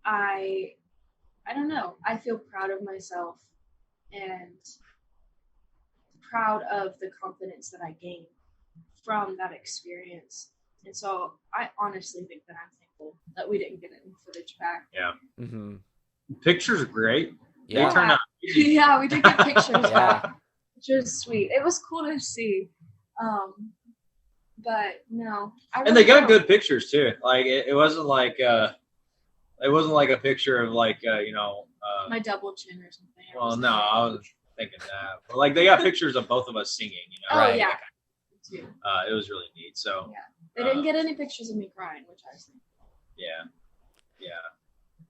I don't know, I feel proud of myself and proud of the confidence that I gained from that experience. And so I honestly think that I'm thankful that we didn't get any footage back.
Yeah. Pictures are great.
Yeah.
They turned out.
Yeah, we did get pictures back, which was sweet. It was cool to see. But no,
And they got good pictures too. Like it wasn't like a picture of like you know
my double chin or something.
Well, no, I was thinking that. But like they got pictures of both of us singing, you know.
Oh yeah.
It was really neat. So
they didn't get any pictures of me crying, which I was thinking.
Yeah.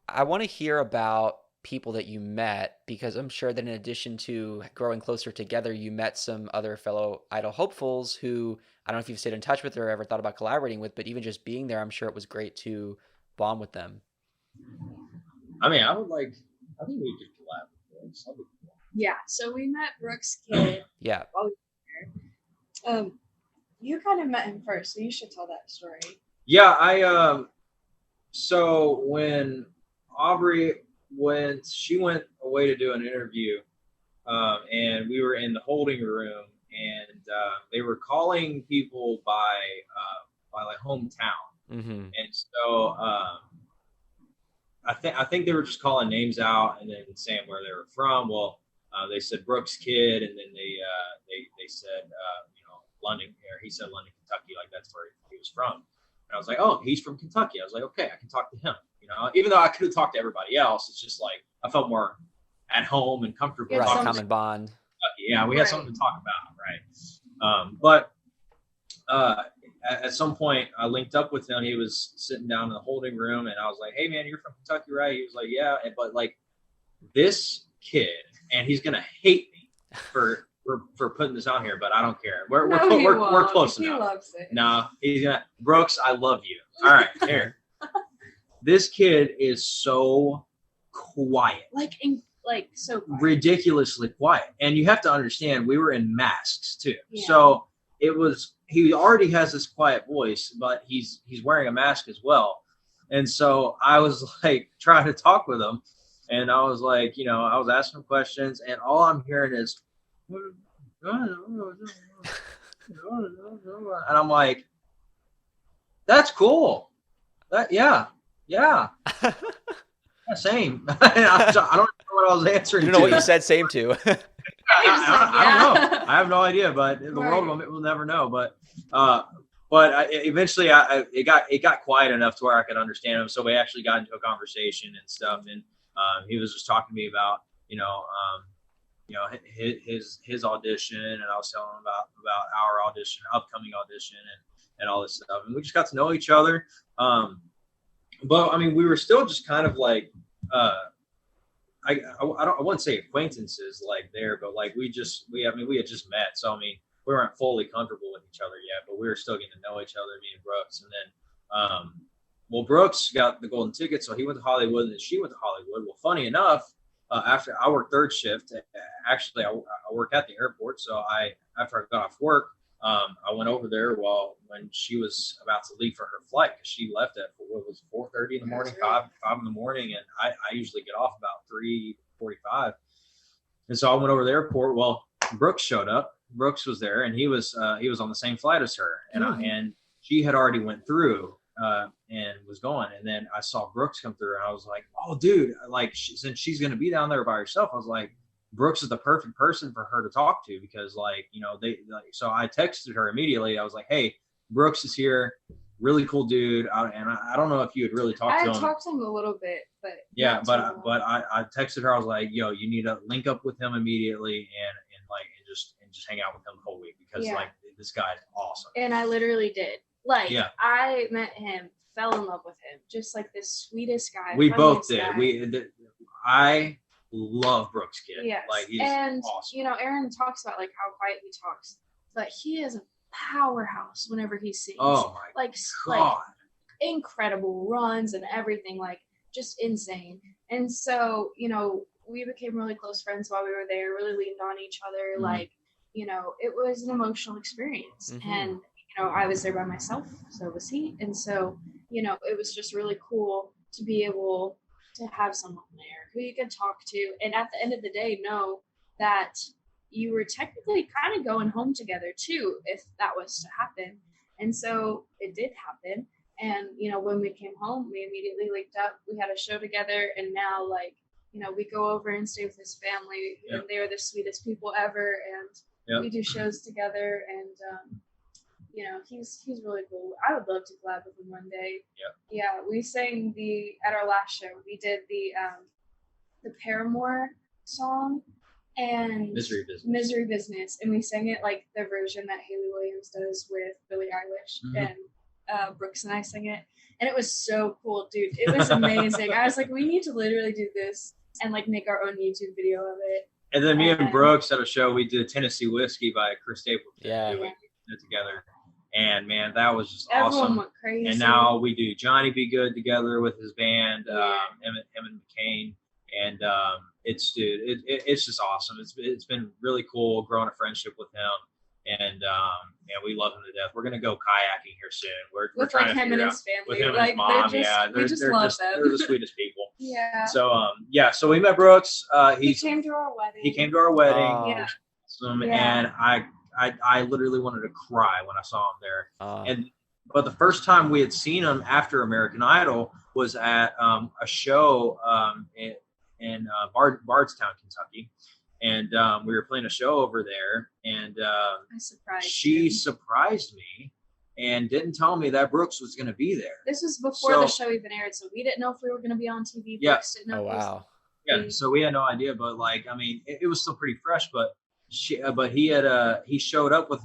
I want to hear about people that you met, because I'm sure that in addition to growing closer together, you met some other fellow Idol hopefuls who I don't know if you've stayed in touch with or ever thought about collaborating with, but even just being there, I'm sure it was great to bond with them.
I mean, I think we could collab with this.
Yeah, so we met Brooks' kid.
Yeah.
While we were there. You kind of met him first, so you should tell that story.
Yeah, so when Aubrey she went away to do an interview, and we were in the holding room, and they were calling people by like hometown,
Mm-hmm.
and so I think they were just calling names out and then saying where they were from. Well, they said Brooks kid, and then they said London, or he said London, Kentucky, like that's where he was from. And I was like, oh, he's from Kentucky. I was like, okay, I can talk to him. Even though I could have talked to everybody else, it's just like I felt more at home and comfortable.
Right,
talking
common bond.
Yeah, we had something to talk about, right? But at some point, I linked up with him. He was sitting down in the holding room, and I was like, "Hey, man, you're from Kentucky, right?" He was like, "Yeah," but like this kid, and he's gonna hate me for putting this on here, but I don't care. We're close enough. He loves it. No, he's gonna Brooks. I love you. All right, here. This kid is so quiet,
so quiet.
Ridiculously quiet, and you have to understand we were in masks too, so it was. He already has this quiet voice, but he's wearing a mask as well, and so I was like trying to talk with him, and I was like, I was asking him questions, and all I'm hearing is, and I'm like, that's cool. Yeah. Same. I don't know what I was answering.
You know what you said same to.
I don't know. I have no idea, but the world will never know. But eventually it got quiet enough to where I could understand him. So we actually got into a conversation and stuff, and he was just talking to me about his audition, and I was telling him about our audition, upcoming audition, and all this stuff, and we just got to know each other. But I mean, we were still just kind of like, I wouldn't say acquaintances like there, but like we had just met. So I mean, we weren't fully comfortable with each other yet, but we were still getting to know each other, me and Brooks. And then, Brooks got the golden ticket, so he went to Hollywood, and she went to Hollywood. Well, funny enough, after I worked third shift, actually I work at the airport. So after I got off work, I went over there when she was about to leave for her flight, because she left at 4:30 in the morning, 5 in the morning, and I usually get off about 3:45. And so I went over to the airport. Well, Brooks showed up. Brooks was there, and he was on the same flight as her, and and she had already went through and was going. And then I saw Brooks come through, and I was like, "Oh, dude! Like, since she's going to be down there by herself," I was like, Brooks is the perfect person for her to talk to, because so I texted her immediately. I was like, hey, Brooks is here. Really cool dude. I don't know if you had really talked to him.
I talked to him a little bit, but
yeah, but I texted her. I was like, yo, you need to link up with him immediately and just hang out with him the whole week, because like this guy's awesome.
And I literally did. I met him, fell in love with him, just like the sweetest guy.
We both did. I love Brooks kid.
Yes.
Like, he's awesome.
Aaron talks about like how quiet he talks, but he is a powerhouse whenever he sings.
Oh my God.
Like incredible runs and everything, like just insane. And so, we became really close friends while we were there, really leaned on each other. Mm-hmm. Like, it was an emotional experience. Mm-hmm. And, I was there by myself, so was he. And so, it was just really cool to be able to have someone there who you could talk to, and at the end of the day know that you were technically kind of going home together too, if that was to happen. And so it did happen. And when we came home, we immediately linked up. We had a show together, and now we go over and stay with his family. Yep. And they are the sweetest people ever, and we do shows together. And he's really cool. I would love to collab with him one day. Yeah, we sang at our last show. We did the Paramore song and Misery Business, and we sang it like the version that Haley Williams does with Billie Eilish. Mm-hmm. And Brooks and I sang it, and it was so cool, dude. It was amazing. I was like, we need to literally do this and like make our own YouTube video of it.
And then me and Brooks at a show, we did Tennessee Whiskey by Chris Stapleton.
Yeah.
We did it together. And man, that was just
Everyone
awesome.
Went crazy.
And now we do Johnny Be Good together with his band, him and McCain. And it's just awesome. It's been really cool growing a friendship with him, and we love him to death. We're gonna go kayaking here soon. We're
with
trying
like
to
him
figure
and
out
his family.
with him and
Like
his mom.
they're just,
Yeah,
we just love them.
they're the sweetest people.
Yeah.
So so we met Brooks.
He came to our wedding.
He came to our wedding.
Yeah.
Awesome.
Yeah.
And I literally wanted to cry when I saw him there. But the first time we had seen him after American Idol was at a show in Bardstown, Kentucky. And we were playing a show over there, and she surprised me and didn't tell me that Brooks was going to be there.
This was before the show even aired, so we didn't know if we were going to be on TV.
Yeah.
Brooks didn't know.
Oh, wow.
Yeah, so we had no idea, but like, I mean, it was still pretty fresh. But he showed up with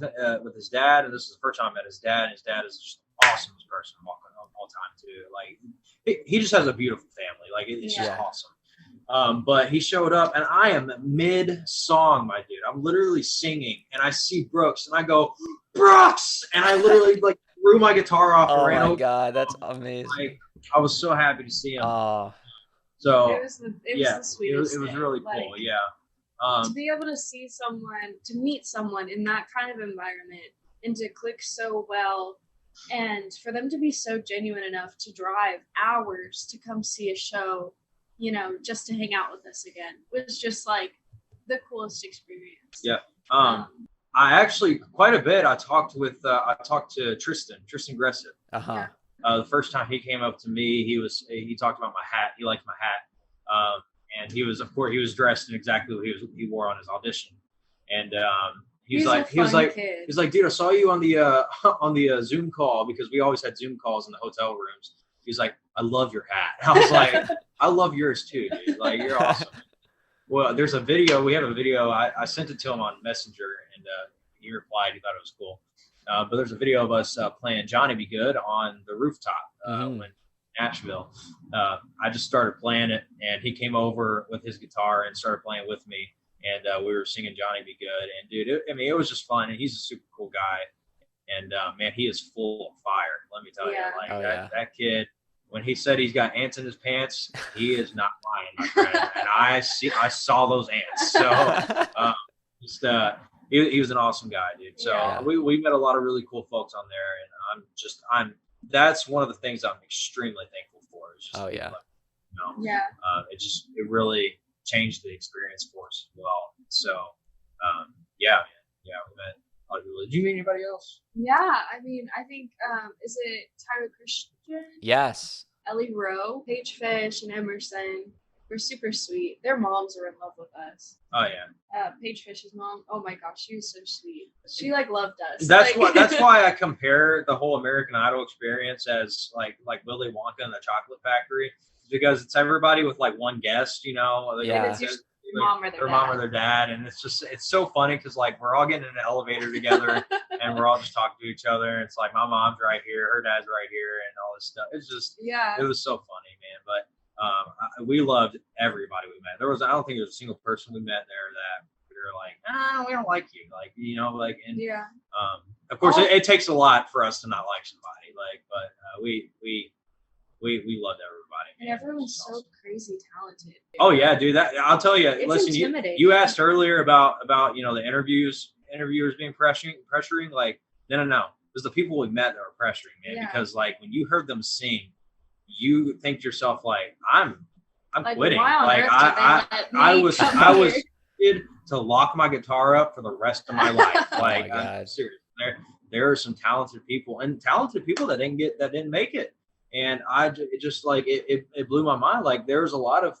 his dad, and this is the first time I met his dad. And his dad is just the awesomest person all time too. Like, he just has a beautiful family. Like, it's just awesome. But he showed up, and I am mid-song, my dude. I'm literally singing, and I see Brooks, and I go, Brooks! And I literally like threw my guitar off and ran over.
Oh my God, that's amazing.
Like, I was so happy to see him.
So it was the sweetest.
It was really cool.
Like,
yeah.
To be able to see someone, to meet someone in that kind of environment, and to click so well, and for them to be so genuine enough to drive hours to come see a show, you know, just to hang out with us again, was just like the coolest experience.
Yeah. I actually quite a bit. I talked to Tristan Gressitt.
Uh-huh.
The first time he came up to me, he talked about my hat. He liked my hat. And he was dressed in exactly what he wore on his audition. And he was like, dude, I saw you on the Zoom call, because we always had Zoom calls in the hotel rooms. He's like, I love your hat. And I was like, I love yours too, dude. Like, you're awesome. Well, there's a video. We have a video. I sent it to him on Messenger, and he replied. He thought it was cool. But there's a video of us playing Johnny Be Good on the rooftop when Nashville. I just started playing it, and he came over with his guitar and started playing with me, and we were singing Johnny Be Good. And dude, it was just fun, and he's a super cool guy. And man, he is full of fire. Let me tell you, like that kid. When he said he's got ants in his pants, he is not lying, my friend. And I saw those ants. So he was an awesome guy, dude. So we met a lot of really cool folks on there, and that's one of the things I'm extremely thankful for. Is just it really changed the experience for us as well. So we met a lot of people. Did you meet anybody else?
Yeah, I mean, I think is it Tyler Christian?
Yes.
Ellie Rowe, Paige Fish, and Emerson were super sweet. Their moms are in love with us.
Oh yeah.
Paige Fish's mom. Oh my gosh, she was so sweet. She like loved us.
That's why I compare the whole American Idol experience as like Willy Wonka and the Chocolate Factory, because it's everybody with like one guest, you know.
Yeah. Their mom or their dad,
and it's so funny because like we're all getting in an elevator together and we're all just talking to each other, and it's like my mom's right here, her dad's right here, and all this stuff. It's just it was so funny, man. But we loved everybody we met. I don't think there was a single person we met there that we were like, we don't like you, like, you know, like, and of course it takes a lot for us to not like somebody, like, but we loved everybody.
And everyone's so crazy talented.
Oh yeah, dude. That I'll tell you.
It's
listen,
intimidating.
You asked earlier about you know the interviewers being pressuring. Like no. It was the people we met that were pressuring, man. Yeah. Because like when you heard them sing, you think to yourself like I'm like, quitting. Like I was scared to lock my guitar up for the rest of my life. Like I'm serious. There are some talented people that didn't make it. And it blew my mind. Like there's a lot of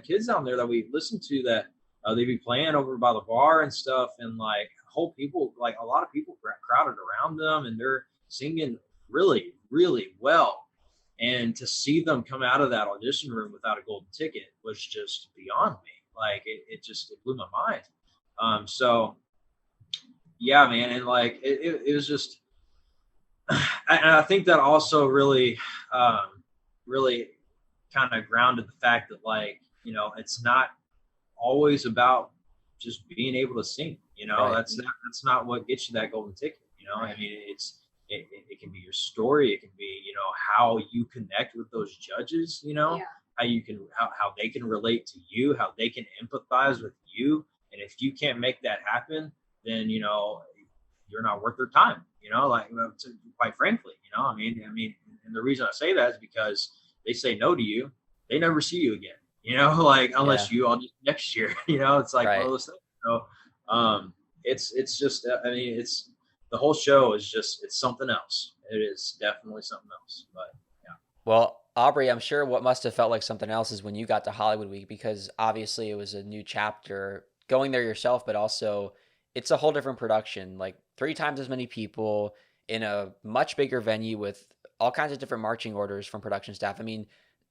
kids down there that we listened to that they be playing over by the bar and stuff, and like a lot of people crowded around them, and they're singing really, really well. And to see them come out of that audition room without a golden ticket was just beyond me. Like it blew my mind. So yeah, man, and like it was just. And I think that also really kind of grounded the fact that, like, you know, it's not always about just being able to sing. You know, right. That's not what gets you that golden ticket. You know, right. I mean, it can be your story. It can be, you know, how you connect with those judges. You know, how they can relate to you, how they can empathize with you. And if you can't make that happen, then, you're not worth their time, quite frankly, and the reason I say that is because they say no to you, they never see you again, unless you audition next year, it's like one of those things. So, it's just, it's the whole show is just, it's something else. It is definitely something else, but yeah.
Well, Aubrey, I'm sure what must have felt like something else is when you got to Hollywood Week, because obviously it was a new chapter going there yourself, but also it's a whole different production, like 3 times as many people in a much bigger venue with all kinds of different marching orders from production staff. I mean,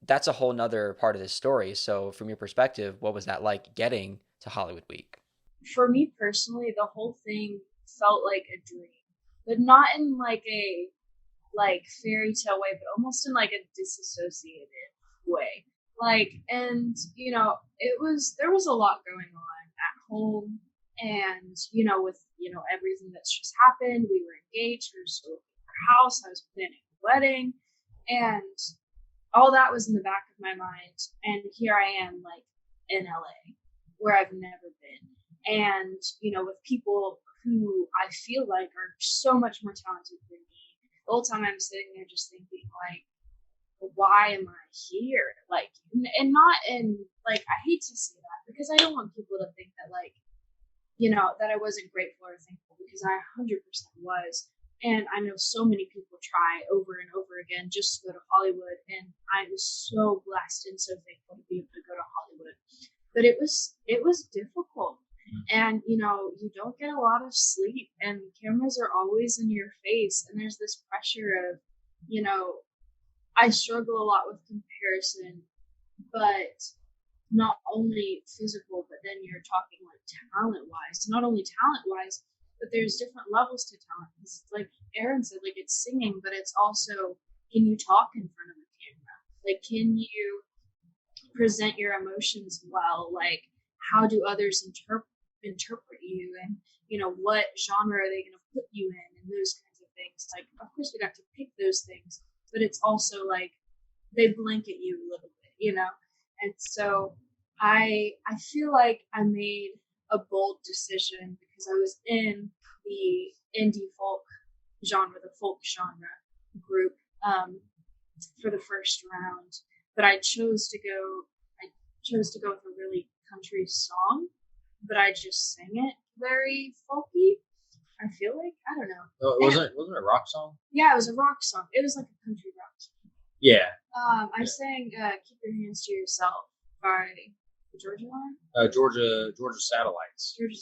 that's a whole nother part of this story. So from your perspective, what was that like getting to Hollywood Week?
For me personally, the whole thing felt like a dream, but not in like a fairy tale way, but almost in like a disassociated way. And there was a lot going on at home, and with everything that's just happened, we were engaged, we were still looking for a house, I was planning a wedding, and all that was in the back of my mind. And here I am, like in LA, where I've never been, and with people who I feel like are so much more talented than me. The whole time I'm sitting there just thinking, like, why am I here? Like, and not in, like, I hate to say that because I don't want people to think that, like, that I wasn't grateful or thankful, because I 100% was. And I know so many people try over and over again just to go to Hollywood. And I was so blessed and so thankful to be able to go to Hollywood. But it was difficult. And, you don't get a lot of sleep, and cameras are always in your face. And there's this pressure of, I struggle a lot with comparison, but not only physical, but then you're talking like talent wise, not only talent wise, but there's different levels to talent. It's like Aaron said, like it's singing, but it's also, can you talk in front of a camera? Like, can you present your emotions well? Like, how do others interpret you, and what genre are they going to put you in, and those kinds of things. Like, of course we got to pick those things, but it's also like they blanket you a little bit, and so I feel like I made a bold decision because I was in the indie folk genre, the folk genre group, for the first round, but I chose to go with a really country song, but I just sang it very folky. I feel like, I don't know.
Oh, wasn't it a rock song?
Yeah, it was a rock song. It was like a country rock song.
Yeah.
I sang "Keep Your Hands to Yourself" by the Georgia Line.
Georgia Satellites.
Georgia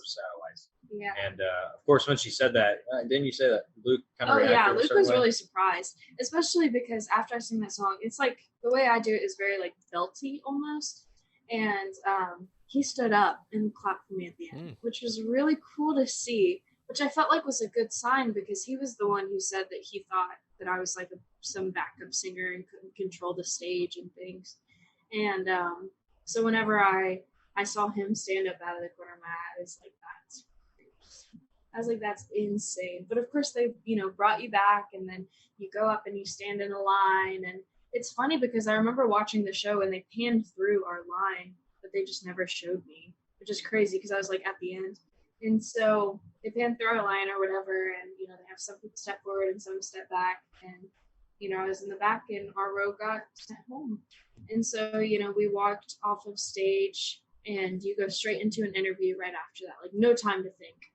Satellites. Yeah.
And of course, when she said that, didn't you say that Luke kind of reacted?
Oh yeah, Luke was really surprised, especially because after I sing that song, it's like the way I do it is very like belty almost, and he stood up and clapped for me at the end, which was really cool to see, which I felt like was a good sign, because he was the one who said that he thought that I was like some backup singer and couldn't control the stage and things. And so whenever I saw him stand up out of the corner of my eye, I was like, that's insane. But of course they, brought you back, and then you go up and you stand in a line. And it's funny because I remember watching the show and they panned through our line, but they just never showed me, which is crazy because I was like at the end. And so they pan through our line or whatever, and they have some people step forward and some step back, and I was in the back and our row got sent home. And so we walked off of stage, and you go straight into an interview right after that, like no time to think.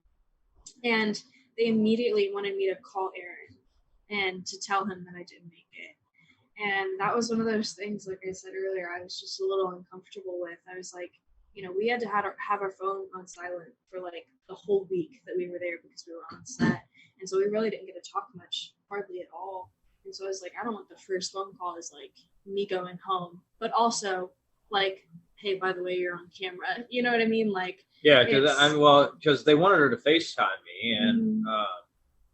And they immediately wanted me to call Aaron and to tell him that I didn't make it. And that was one of those things, like I said earlier, I was just a little uncomfortable with. I was like, we had to have our phone on silent for like the whole week that we were there because we were on set. And so we really didn't get to talk much, hardly at all. And so I was like, I don't want the first phone call is like me going home, but also like, hey, by the way, you're on camera. You know what I mean? Like,
yeah, because they wanted her to FaceTime me, and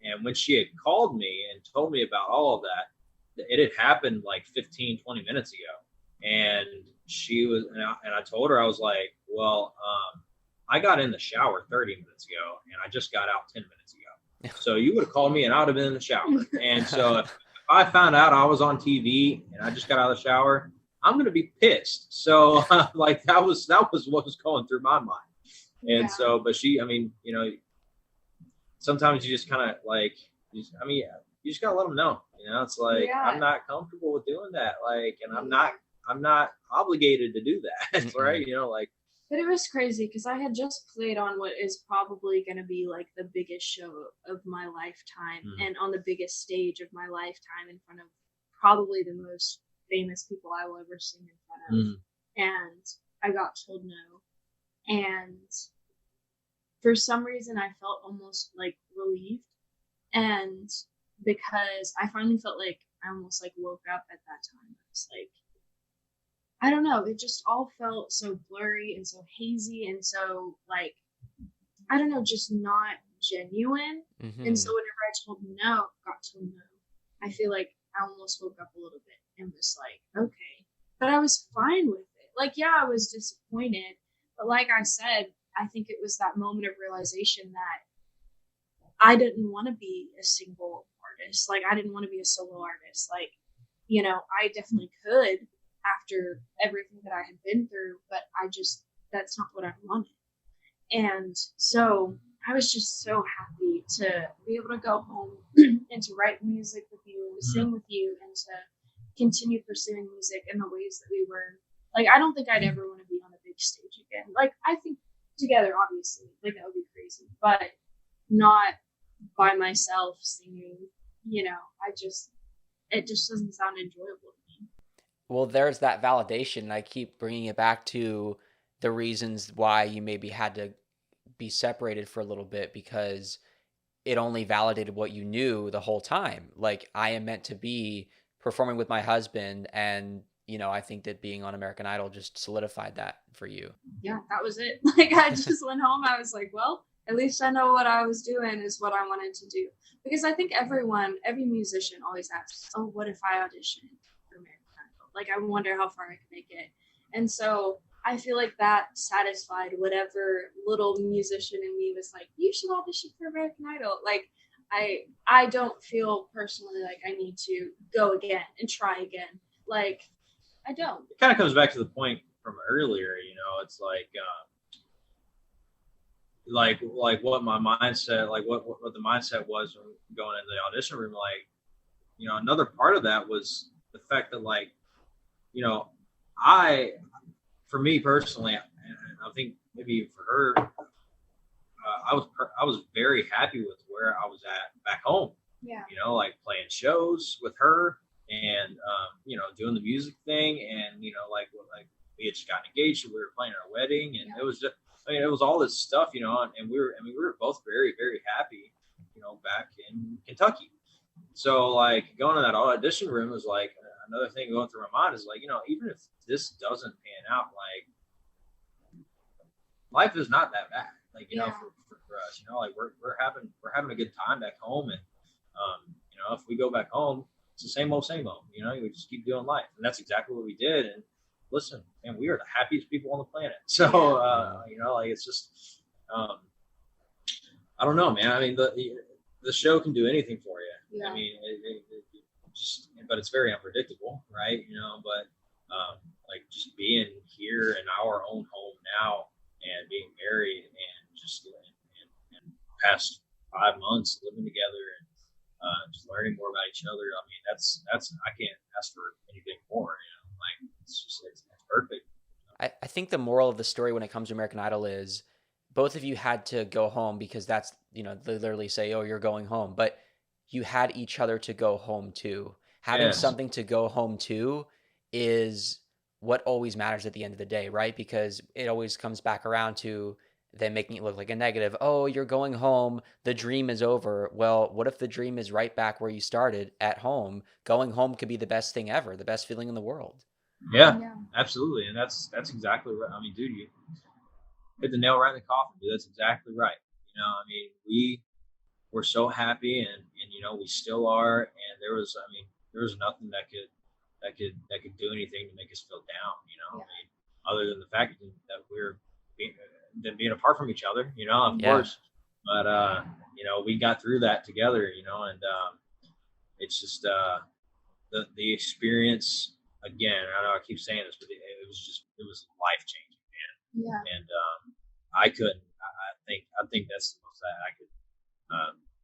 and when she had called me and told me about all of that, it had happened like 15, 20 minutes ago, and she was, and I told her, I was like, well, I got in the shower 30 minutes ago, and I just got out 10 minutes ago. So you would have called me, and I would have been in the shower. And so if I found out I was on TV and I just got out of the shower, I'm going to be pissed. So like that was what was going through my mind. And
Yeah.
so, but she, I mean, you know, sometimes you just kind of like, you just gotta let them know, you know, it's like,
Yeah.
I'm not comfortable with doing that. Like, and I'm not obligated to do that. Right. You know, like,
but it was crazy because I had just played on what is probably going to be like the biggest show of my lifetime and on the biggest stage of my lifetime in front of probably the most famous people I will ever sing in front of. And I got told no. And for some reason, I felt almost like relieved. And because I finally felt like I almost like woke up at that time. I was like, I don't know, it just all felt so blurry and so hazy and so like, I don't know, just not genuine. And so whenever got told no, I feel like I almost woke up a little bit and was like, okay. But I was fine with it. Like, yeah, I was disappointed. But like I said, I think it was that moment of realization that I didn't want to be a single artist. Like, I didn't want to be a solo artist. Like, you know, I definitely could after everything that I had been through, but that's not what I wanted. And so I was just so happy to be able to go home and to write music with you and to sing with you and to continue pursuing music in the ways that we were. Like, I don't think I'd ever want to be on a big stage again. Like, I think together, obviously, like that would be crazy, but not by myself singing, you know, it just doesn't sound enjoyable to me.
Well, there's that validation. I keep bringing it back to the reasons why you maybe had to be separated for a little bit, because it only validated what you knew the whole time. Like, I am meant to be performing with my husband, and you know, I think that being on American Idol just solidified that for you.
Yeah, that was it. Like, I just went home. I was like, well, at least I know what I was doing is what I wanted to do. Because I think every musician always asks, oh, what if I audition for American Idol? Like, I wonder how far I could make it. And so I feel like that satisfied whatever little musician in me was like, you should audition for American Idol. Like, I don't feel personally like I need to go again and try again. Like, I don't.
It kind of comes back to the point from earlier, you know, it's like what my mindset, like what the mindset was when going into the audition room. Like, you know, another part of that was the fact that, like, you know, for me personally, and I think maybe for her, I was very happy with where I was at back home.
Yeah.
You know, like playing shows with her and you know, doing the music thing, and you know, like we had just gotten engaged, and we were planning our wedding, and it was just, I mean, it was all this stuff, you know, and we were both very, very happy, you know, back in Kentucky. So like going to that audition room was like another thing going through my mind is like, you know, even if this doesn't pan out, like life is not that bad. Like, you know, for us, you know, like we're having a good time back home, and you know, if we go back home, it's the same old, you know, we just keep doing life. And that's exactly what we did. And listen, man, we are the happiest people on the planet. So, you know, like, it's just, I don't know, man. I mean, the show can do anything for you. Yeah. I mean, it just, but it's very unpredictable, right? You know, but like just being here in our own home now and being married and just and past 5 months living together and just learning more about each other. I mean, that's I can't ask for anything more. You know, like it's perfect.
I think the moral of the story when it comes to American Idol is both of you had to go home, because that's, you know, they literally say, oh, you're going home, but you had each other to go home to. Having something to go home to is what always matters at the end of the day, right? Because it always comes back around to them making it look like a negative. Oh, you're going home. The dream is over. Well, what if the dream is right back where you started, at home? Going home could be the best thing ever, the best feeling in the world.
Yeah, absolutely. And that's exactly right. I mean, dude, you hit the nail right in the coffin, dude. That's exactly right. You know, I mean, we're so happy, and you know, we still are. And there was nothing that could do anything to make us feel down. You know, I mean, other than the fact that we're being apart from each other. You know, of course. But you know, we got through that together. You know, and it's just the experience again, I know I keep saying this, but it was life changing, man.
Yeah.
And I couldn't. I think that's the most that I could,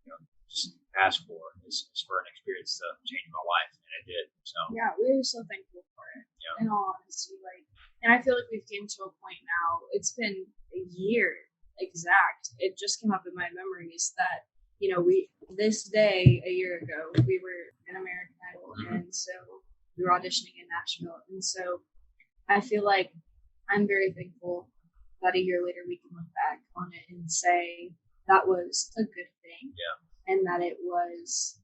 you know, just ask for is for an experience to change my life, and it did. So
Yeah, we were so thankful for it.
yeah.
In all honesty, like, and I feel like we've came to a point now. It's been a year exact. It just came up in my memories that we this day a year ago we were in American Idol, and so we were auditioning in Nashville, and so I feel like I'm very thankful that a year later we can look back on it and say that was a good thing, and that it was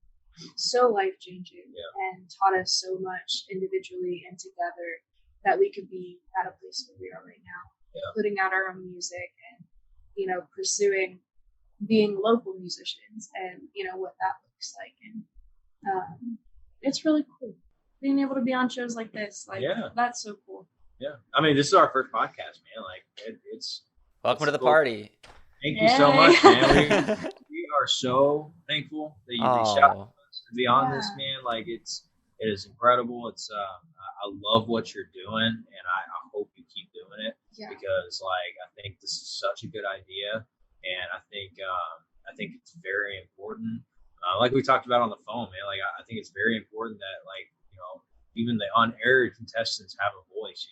so life changing and taught us so much individually and together that we could be at a place where we are right now, putting out our own music and pursuing being local musicians and what that looks like. And it's really cool being able to be on shows like this. Like that's so cool.
Yeah, I mean, this is our first podcast, man. Like it's
welcome to the
cool.
party.
Thank you so much, man. We are so thankful that you reached out to us to be on this, man. Like it is incredible. It's I love what you're doing, and I hope you keep doing it because like I think this is such a good idea, and I think it's very important. Like we talked about on the phone, man. Like I think it's very important that like even the unaired contestants have a voice,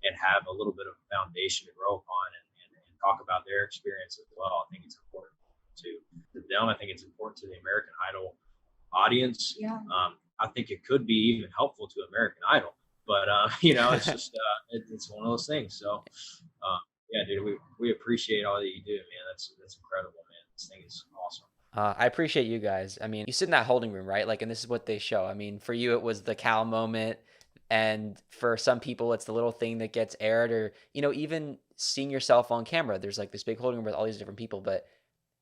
and have a little bit of a foundation to grow upon and talk about their experience as well. I think it's important to them. I think it's important to the American Idol audience.
Yeah.
I think it could be even helpful to American Idol, but it's just it's one of those things. So yeah, dude, we appreciate all that you do, man. That's incredible, man. This thing is awesome.
I appreciate you guys. I mean, you sit in that holding room, right? Like, and this is what they show. I mean, for you, it was the Cal moment. And for some people, it's the little thing that gets aired or, even seeing yourself on camera. There's like this big holding room with all these different people, but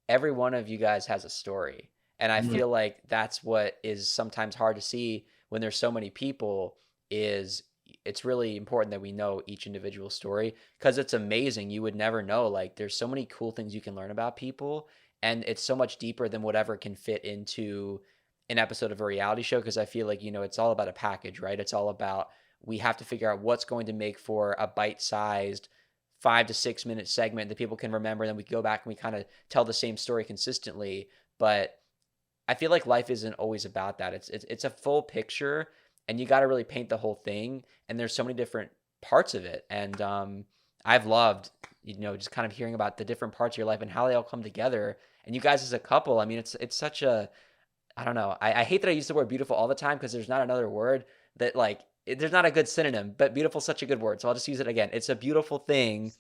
every one of you guys has a story. And I feel like that's what is sometimes hard to see when there's so many people is it's really important that we know each individual story because it's amazing. You would never know. Like there's so many cool things you can learn about people. And it's so much deeper than whatever can fit into an episode of a reality show because I feel like, it's all about a package, right? It's all about we have to figure out what's going to make for a bite-sized 5 to 6 minute segment that people can remember. And then we go back and we kind of tell the same story consistently. But I feel like life isn't always about that. It's a full picture and you got to really paint the whole thing. And there's so many different parts of it. And I've loved, just kind of hearing about the different parts of your life and how they all come together. And you guys as a couple, I mean, it's such a, I don't know. I hate that I use the word beautiful all the time because there's not another word that like, there's not a good synonym, but beautiful is such a good word. So I'll just use it again. It's a beautiful thing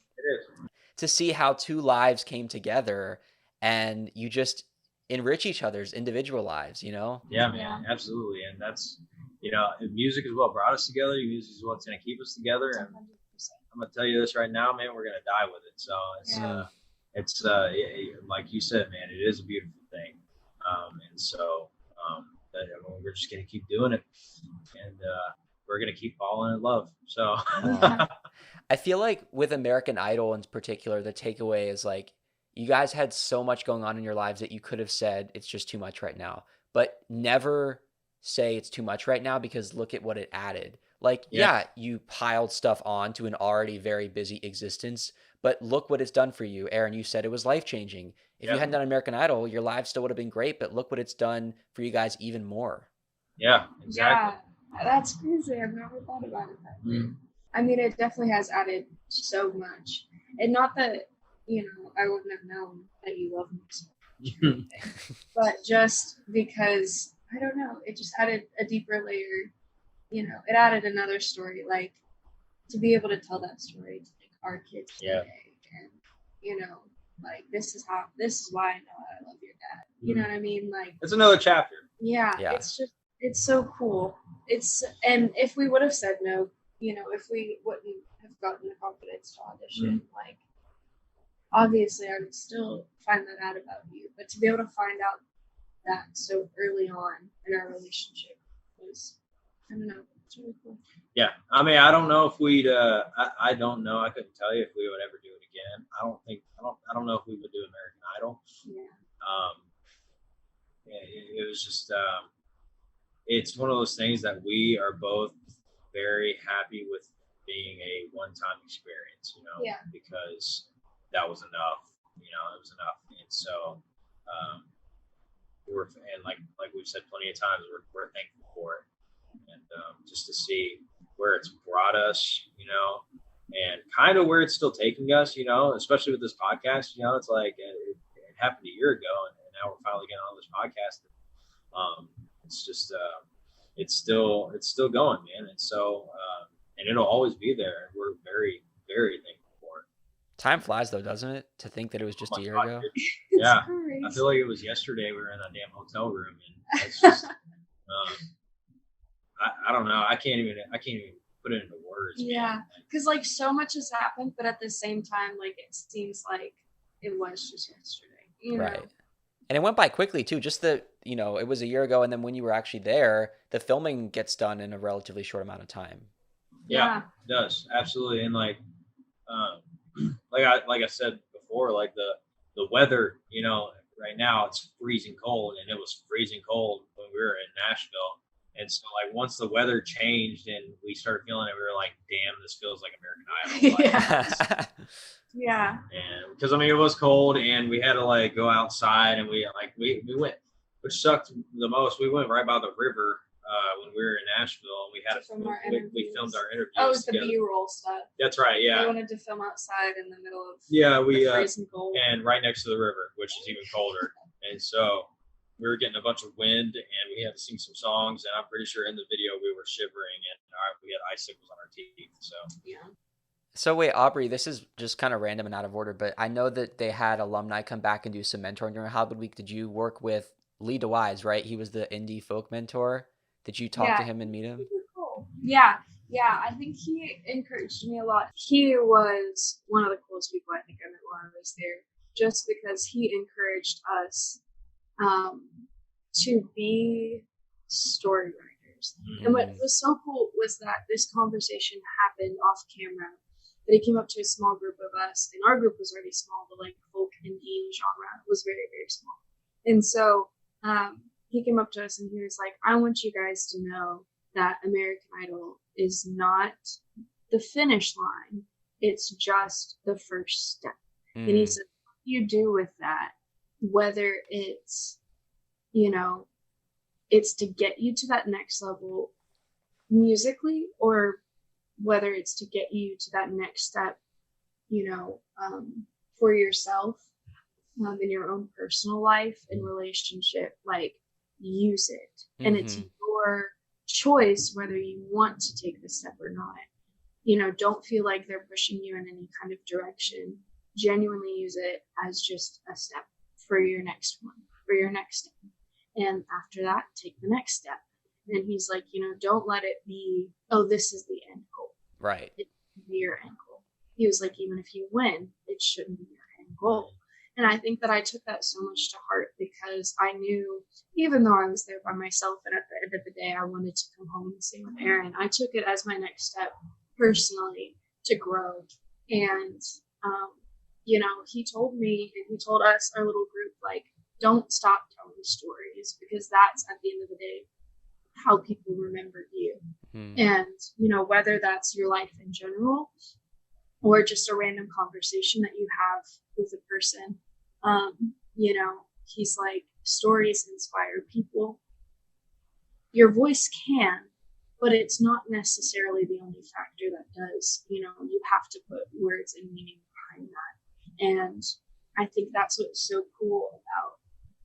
to see how two lives came together and you just enrich each other's individual lives, Yeah,
man, absolutely. And that's, music is what brought us together. Music is what's going to keep us together. And I'm going to tell you this right now, man, we're going to die with it. So it's like you said, man, it is a beautiful thing. And so we're just going to keep doing it and we're going to keep falling in love. So
I feel like with American Idol in particular, the takeaway is like, you guys had so much going on in your lives that you could have said, it's just too much right now, but never say it's too much right now because look at what it added. Like, you piled stuff on to an already very busy existence, but look what it's done for you. Aaron, you said it was life-changing. If you hadn't done American Idol, your life still would have been great, but look what it's done for you guys even more.
Yeah, exactly.
Yeah, that's crazy. I've never thought about it that way. I mean, it definitely has added so much. And not that, I wouldn't have known that you love me so much. But just because, I don't know, it just added a deeper layer. It added another story, like to be able to tell that story to like our kids today, and like this is why I know I love your dad. You know what I mean? Like
it's another chapter.
Yeah. It's so cool. And if we would have said no, if we wouldn't have gotten the confidence to audition, like obviously I would still find that out about you. But to be able to find out that so early on in our relationship was, I don't know, it's really cool.
Yeah, I mean, I don't know if we'd. I don't know. I couldn't tell you if we would ever do it again. I don't know if we would do American Idol.
Yeah.
It was just. It's one of those things that we are both very happy with being a one-time experience,
Yeah.
because that was enough. It was enough. And so, and like we've said plenty of times, we're thankful for it, and just to see where it's brought us, and kind of where it's still taking us, especially with this podcast. It's like it happened a year ago, and now we're finally getting on this podcast. It's just it's still going, man. And so and it'll always be there. We're very, very thankful for it.
Time flies though, doesn't it? To think that it was just a year ago.
Yeah, I feel like it was yesterday. We were in a damn hotel room, and it's just I don't know. I can't even put it into words.
Yeah, because like so much has happened, but at the same time, like it seems like it was just yesterday.
Right. And it went by quickly too. Just it was a year ago, and then when you were actually there, the filming gets done in a relatively short amount of time.
Yeah, it does, absolutely. And like I said before, like the weather, right now it's freezing cold, and it was freezing cold when we were in Nashville. And so like once the weather changed and we started feeling it, we were like, damn, this feels like American Idol. Like,
yeah.
And because it was cold, and we had to like go outside, and we went, which sucked the most. We went right by the river when we were in Nashville, and we had we filmed our interviews.
Oh, it was the B-roll stuff.
That's right. Yeah.
We wanted to film outside in the middle of
we
freezing cold,
and right next to the river, which is even colder. And so we were getting a bunch of wind, and we had to sing some songs. And I'm pretty sure in the video we were shivering, and we had icicles on our teeth. So
yeah.
So wait, Aubrey, this is just kind of random and out of order, but I know that they had alumni come back and do some mentoring during Hollywood Week. Did you work with Lee DeWise, right? He was the indie folk mentor. Did you talk to him and meet him?
Cool. Yeah. I think he encouraged me a lot. He was one of the coolest people I think I met while I was there, just because he encouraged us to be story writers. Mm-hmm. And what was so cool was that this conversation happened off camera. That he came up to a small group of us, and our group was already small, but like folk indie genre was very, very small. And so he came up to us and he was like, I want you guys to know that American Idol is not the finish line. It's just the first step. And he said, what you do with that, whether it's, it's to get you to that next level musically, or whether it's to get you to that next step, for yourself in your own personal life and relationship, like use it. Mm-hmm. And it's your choice whether you want to take the step or not. Don't feel like they're pushing you in any kind of direction. Genuinely use it as just a step for your next one, for your next step. And after that, take the next step. And he's like, don't let it be, oh, this is the end goal.
Right.
It shouldn't be your end goal. He was like, even if you win, it shouldn't be your end goal. And I think that I took that so much to heart, because I knew, even though I was there by myself and at the end of the day I wanted to come home and sing with Aaron, I took it as my next step personally to grow. And, he told me, and he told us, our little group, like, don't stop telling stories, because that's at the end of the day how people remember you. And, whether that's your life in general or just a random conversation that you have with a person, he's like, stories inspire people. Your voice can, but it's not necessarily the only factor that does. You have to put words and meaning behind that. And I think that's what's so cool about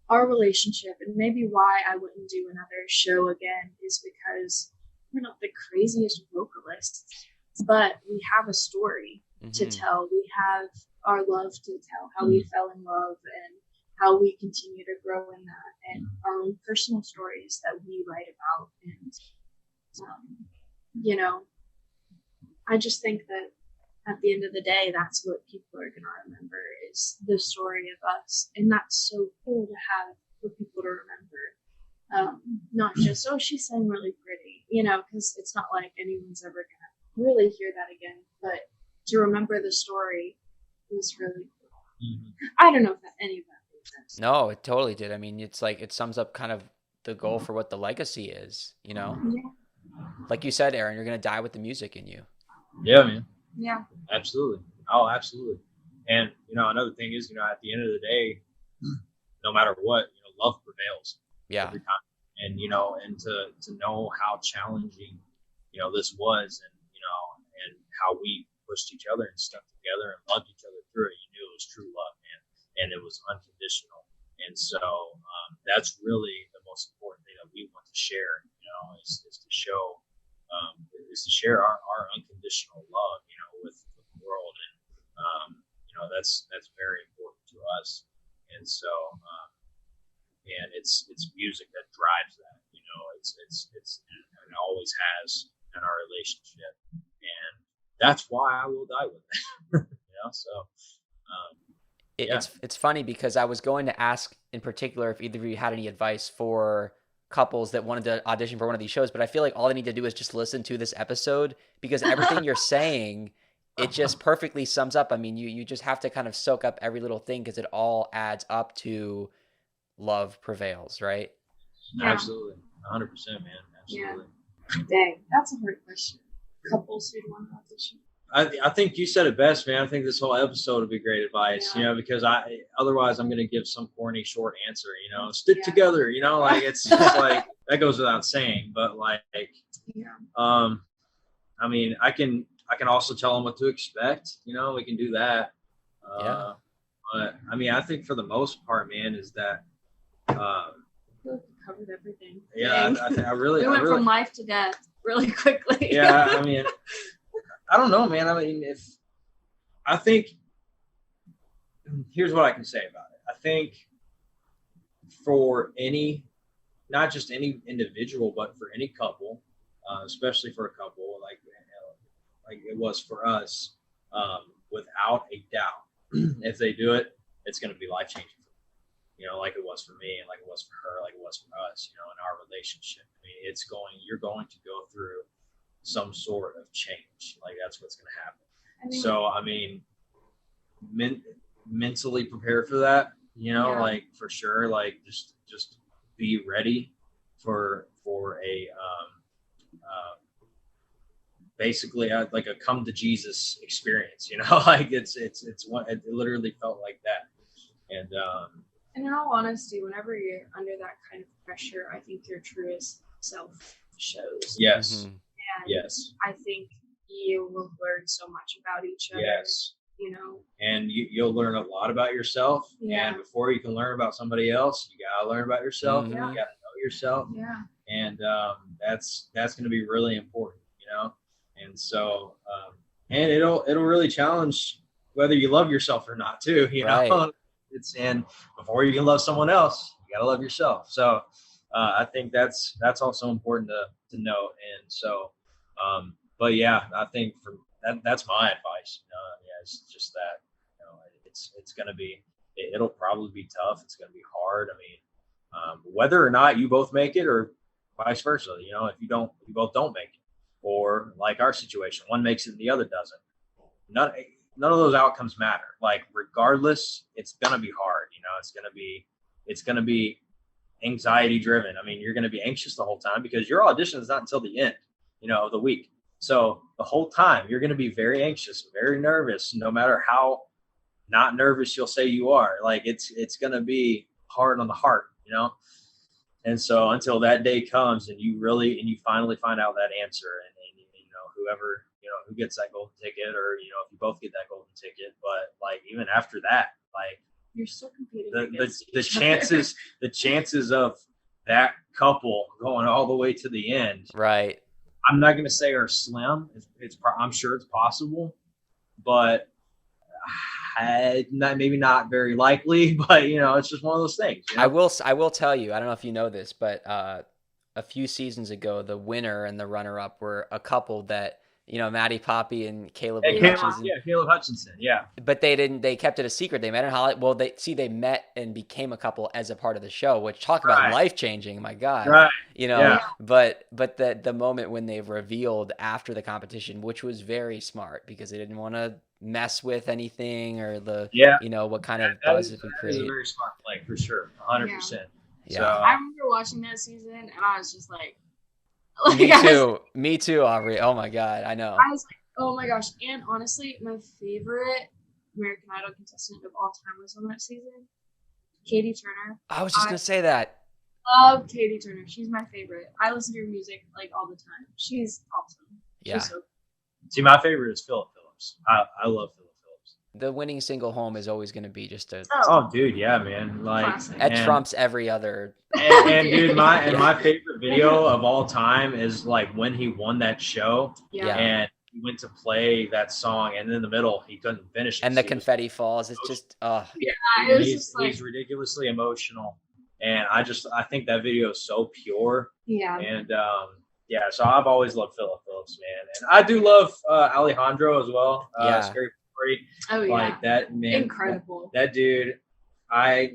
our relationship, and maybe why I wouldn't do another show again, is because we're not the craziest vocalists, but we have a story to tell. We have our love to tell, how we fell in love and how we continue to grow in that, and our own personal stories that we write about. And, I just think that at the end of the day, that's what people are going to remember, is the story of us. And that's so cool to have for people to remember. Not just, oh, she sang really pretty, because it's not like anyone's ever going to really hear that again. But to remember the story was really cool. I don't know if any of that made sense.
No, it totally did. I mean, it's like, it sums up kind of the goal for what the legacy is,
Yeah.
like you said, Aaron, you're gonna die with the music in you.
Yeah, man.
Yeah.
Absolutely. Oh, absolutely. And another thing is, at the end of the day, no matter what, love prevails
Yeah.
every time. And and to know how challenging, this was, and how we pushed each other and stuck together and loved each other through it, you knew it was true love, man, and it was unconditional. And so that's really the most important thing that we want to share, is to show, is to share our unconditional love, with the world. And that's very important to us. And so and it's music that drives that, and it always has in our relationship. And that's why I will die with it. So yeah.
It's funny because I was going to ask in particular if either of you had any advice for couples that wanted to audition for one of these shows, but I feel like all they need to do is just listen to this episode, because everything you're saying, it just perfectly sums up. I mean, you just have to kind of soak up every little thing, because it all adds up to love prevails, right?
Yeah.
Absolutely. 100%, man. Absolutely.
Yeah. Dang, that's a hard question. Couples who'd want to audition.
I think you said it best, man. I think this whole episode would be great advice, because otherwise I'm going to give some corny short answer, stick together, like it's just like, that goes without saying, but like, I mean, I can also tell them what to expect, we can do that. But I mean, I think for the most part, man, is that,
covered everything.
Yeah, I really,
we went from life to death really quickly.
Yeah. I mean, I don't know, man. I mean, here's what I can say about it. I think for not just any individual, but for any couple, especially for a couple like it was for us, without a doubt, if they do it, it's going to be life changing. Like it was for me, and like it was for her, like it was for us, in our relationship. I mean, you're going to go through some sort of change. Like that's what's going to happen. So, I mean, mentally prepare for that, like for sure, like just be ready for a, basically like a come to Jesus experience, like it literally felt like that. And
in all honesty, whenever you're under that kind of pressure, I think your truest self shows.
Yes.
Mm-hmm.
And
yes.
I think you will learn so much about each other.
Yes. And you'll learn a lot about yourself. Yeah. And before you can learn about somebody else, you gotta learn about yourself.
Mm-hmm.
You gotta know yourself.
Yeah.
And that's going to be really important, And so and it'll really challenge whether you love yourself or not too,
Right.
And before you can love someone else, you gotta love yourself. So I think that's also important to note. And so but yeah, I think that's my advice. It's just that it's gonna be, it'll probably be tough. It's gonna be hard. I mean, whether or not you both make it, or vice versa, if you both don't make it, or like our situation, one makes it and the other doesn't. None of those outcomes matter. Like regardless, it's gonna be hard. It's gonna be anxiety driven. I mean, you're gonna be anxious the whole time, because your audition is not until the end, of the week. So the whole time you're gonna be very anxious, very nervous, no matter how not nervous you'll say you are. Like it's gonna be hard on the heart, And so until that day comes and you finally find out that answer, and whoever, who gets that golden ticket, or, if you both get that golden ticket, but like, even after that, like
you're still competing
the chances of that couple going all the way to the end,
right,
I'm not going to say are slim. I'm sure it's possible, but maybe not very likely, but it's just one of those things.
I will tell you, I don't know if you know this, but a few seasons ago, the winner and the runner-up were a couple that, Maddie Poppy and Caleb Hutchinson.
Yeah, Caleb Hutchinson. Yeah.
But they kept it a secret. They met in Hollywood. Well, they met and became a couple as a part of the show, which talk about life-changing. My God.
Right.
Yeah. But the moment when they revealed after the competition, which was very smart, because they didn't want to mess with anything or what kind of buzz it would create.
That is a very smart play for sure. 100%.
Yeah.
So
I remember watching that season and I was just like, Like,
Me
I was,
too. Me too, Aubrey. Oh my God. I know.
I was like, oh my gosh. And honestly, my favorite American Idol contestant of all time was on that season, Katie Turner.
I was just
I
gonna say that.
love Katie Turner. She's my favorite. I listen to her music like all the time. She's awesome.
Yeah.
She's so
See, my favorite is Philip Phillips. I love Philip Phillips.
The winning single home is always gonna be just a
Oh, dude, yeah, man. Like,
classic.
that
and
trumps every other.
dude, my
Yeah.
my favorite video of all time is like when he won that show
Yeah.
and he went to play that song, and in the middle he couldn't finish it.
And the confetti falls. It's just
Yeah, it was just like
he's ridiculously emotional, and I think that video is so pure.
yeah.
And yeah, so I've always loved Philip Phillips, man, and I do love Alejandro as well.
Yeah.
Scary Story,
Oh yeah.
like that man,
Incredible.
that dude. I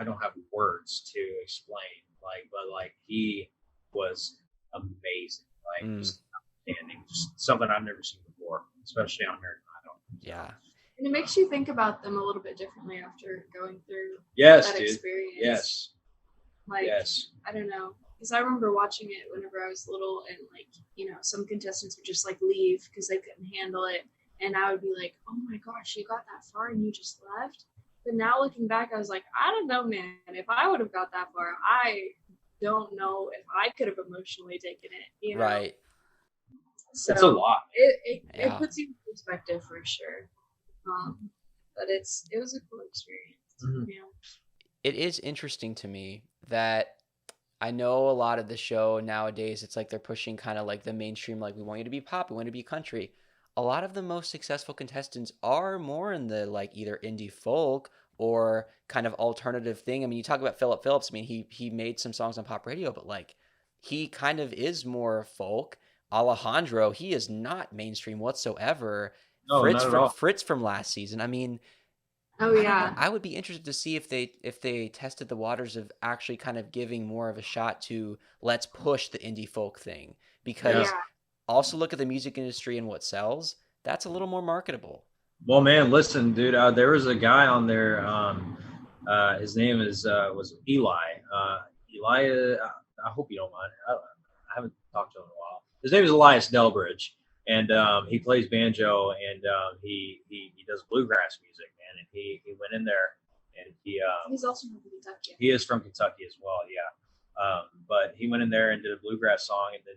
don't have words to explain, like, but like he was amazing, like just outstanding, just something I've never seen before, especially on American Idol.
yeah.
And it makes you think about them a little bit differently after going through
Yes,
that
dude.
experience.
Yes,
Like
yes.
I don't know. Because I remember watching it whenever I was little, and like, you know, some contestants would just like leave because they couldn't handle it. And I would be like, oh my gosh, you got that far and you just left. But now looking back, I was like, I don't know, man. If I would have got that far, I don't know if I could have emotionally taken it. You know?
Right.
So
It's a lot.
It
Yeah.
puts you in perspective for sure. But it was a cool experience.
Mhm.
Yeah.
It is interesting to me that I know a lot of the show nowadays, it's like they're pushing kind of like the mainstream, like we want you to be pop, we want you to be country. A lot of the most successful contestants are more in the like either indie folk or kind of alternative thing. I mean, you talk about Philip Phillips. I mean, he made some songs on pop radio, but like he kind of is more folk. Alejandro, he is not mainstream whatsoever.
No,
Fritz
not at
from
all.
Fritz from last season. I mean,
Oh
I don't know.
yeah.
I would be interested to see if they tested the waters of actually kind of giving more of a shot to let's push the indie folk thing, because
Yeah.
also look at the music industry and what sells. That's a little more marketable.
Well, man, listen, dude. There was a guy on there. His name was Eli. Eli. I hope you don't mind. I haven't talked to him in a while. His name is Elias Delbridge, and he plays banjo, and he does bluegrass music, man. And he went in there, and
He's also from Kentucky.
he is from Kentucky as well, yeah. But he went in there and did a bluegrass song, and then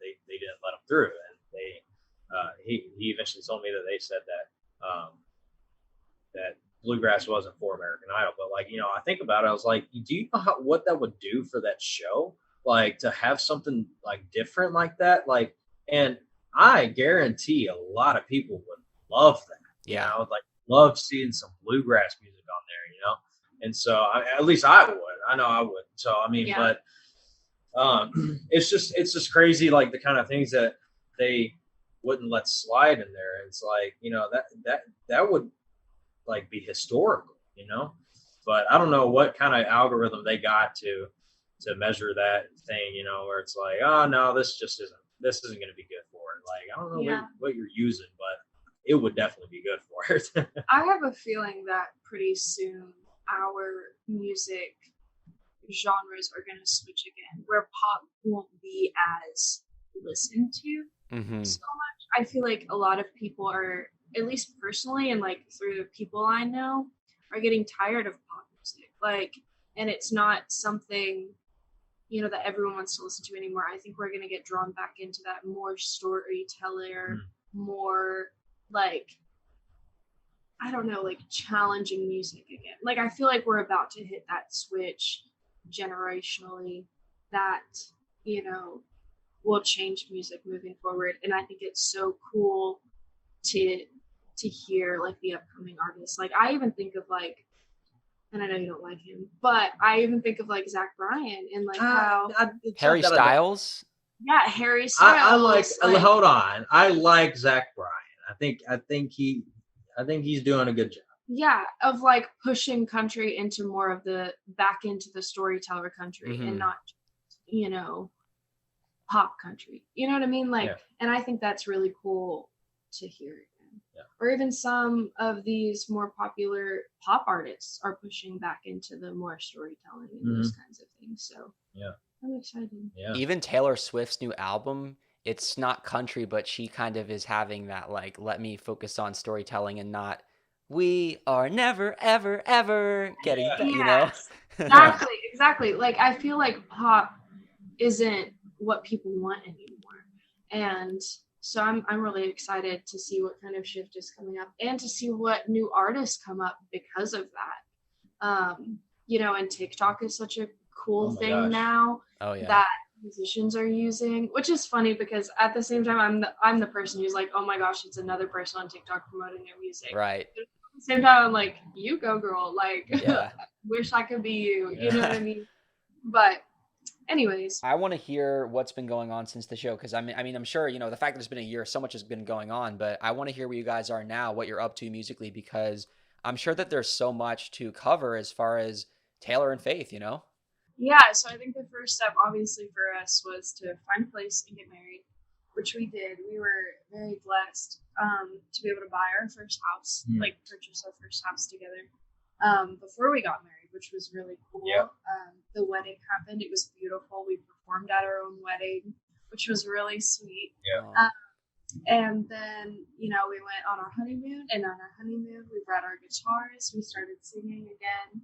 they didn't let him through, and he eventually told me that they said that bluegrass wasn't for American Idol. But like, I think about it, I was like, do you know what that would do for that show? Like to have something like different like that, like, and I guarantee a lot of people would love that.
Yeah.
Like love seeing some bluegrass music on there, And so at least I would. I know I would. So I mean,
Yeah.
but it's just crazy, like the kind of things that they wouldn't let slide in there. It's like, that would like be historical, But I don't know what kind of algorithm they got to measure that thing, where it's like, oh no, this isn't going to be good for it. Like, I don't know what you're using, but it would definitely be good for it.
I have a feeling that pretty soon our music genres are going to switch again, where pop won't be as listened to
Mm-hmm.
so much. I feel like a lot of people are, at least personally, and like through the people I know, are getting tired of pop music. Like, and it's not something, that everyone wants to listen to anymore. I think we're going to get drawn back into that more storyteller, more like, I don't know, like challenging music again. Like, I feel like we're about to hit that switch generationally that, will change music moving forward. And I think it's so cool to hear like the upcoming artists. Like, I even think of like, and I know you don't like him, but I even think of like Zach Bryan and like how
Harry Styles.
Yeah, Harry Styles.
I like. Hold on, I like Zach Bryan. I think he's doing a good job.
Yeah, of like pushing country into more of the back into the storyteller country and not, pop country. You know what I mean? Like, and I think that's really cool to hear again.
Yeah.
Or even some of these more popular pop artists are pushing back into the more storytelling and those kinds of things. So I'm excited.
Yeah.
Even Taylor Swift's new album, it's not country, but she kind of is having that like let me focus on storytelling and not we are never ever ever getting
Yeah.
that, you know?
Yes, exactly. Like I feel like pop isn't what people want anymore, and so I'm really excited to see what kind of shift is coming up and to see what new artists come up because of that. You know, and TikTok is such a cool
Oh my
thing
gosh.
now
Oh yeah.
that musicians are using, which is funny because at the same time I'm the person who's like, oh my gosh, it's another person on TikTok promoting their music.
Right.
But at the same time, I'm like, you go girl, like
Yeah.
wish I could be you. You know what
Yeah.
I mean? But anyways,
I want to hear what's been going on since the show because I mean, I'm sure, you know, the fact that it's been a year, so much has been going on, but I want to hear where you guys are now, what you're up to musically, because I'm sure that there's so much to cover as far as Taylor and Faith, you know?
yeah, so I think the first step obviously for us was to find a place and get married, which we did. We were very blessed to be able to buy our first house, like purchase our first house together before we got married, which was really cool.
Yeah.
The wedding happened. It was beautiful. We performed at our own wedding, which was really sweet.
Yeah.
And then, you know, we went on our honeymoon, and on our honeymoon, we brought our guitars. We started singing again,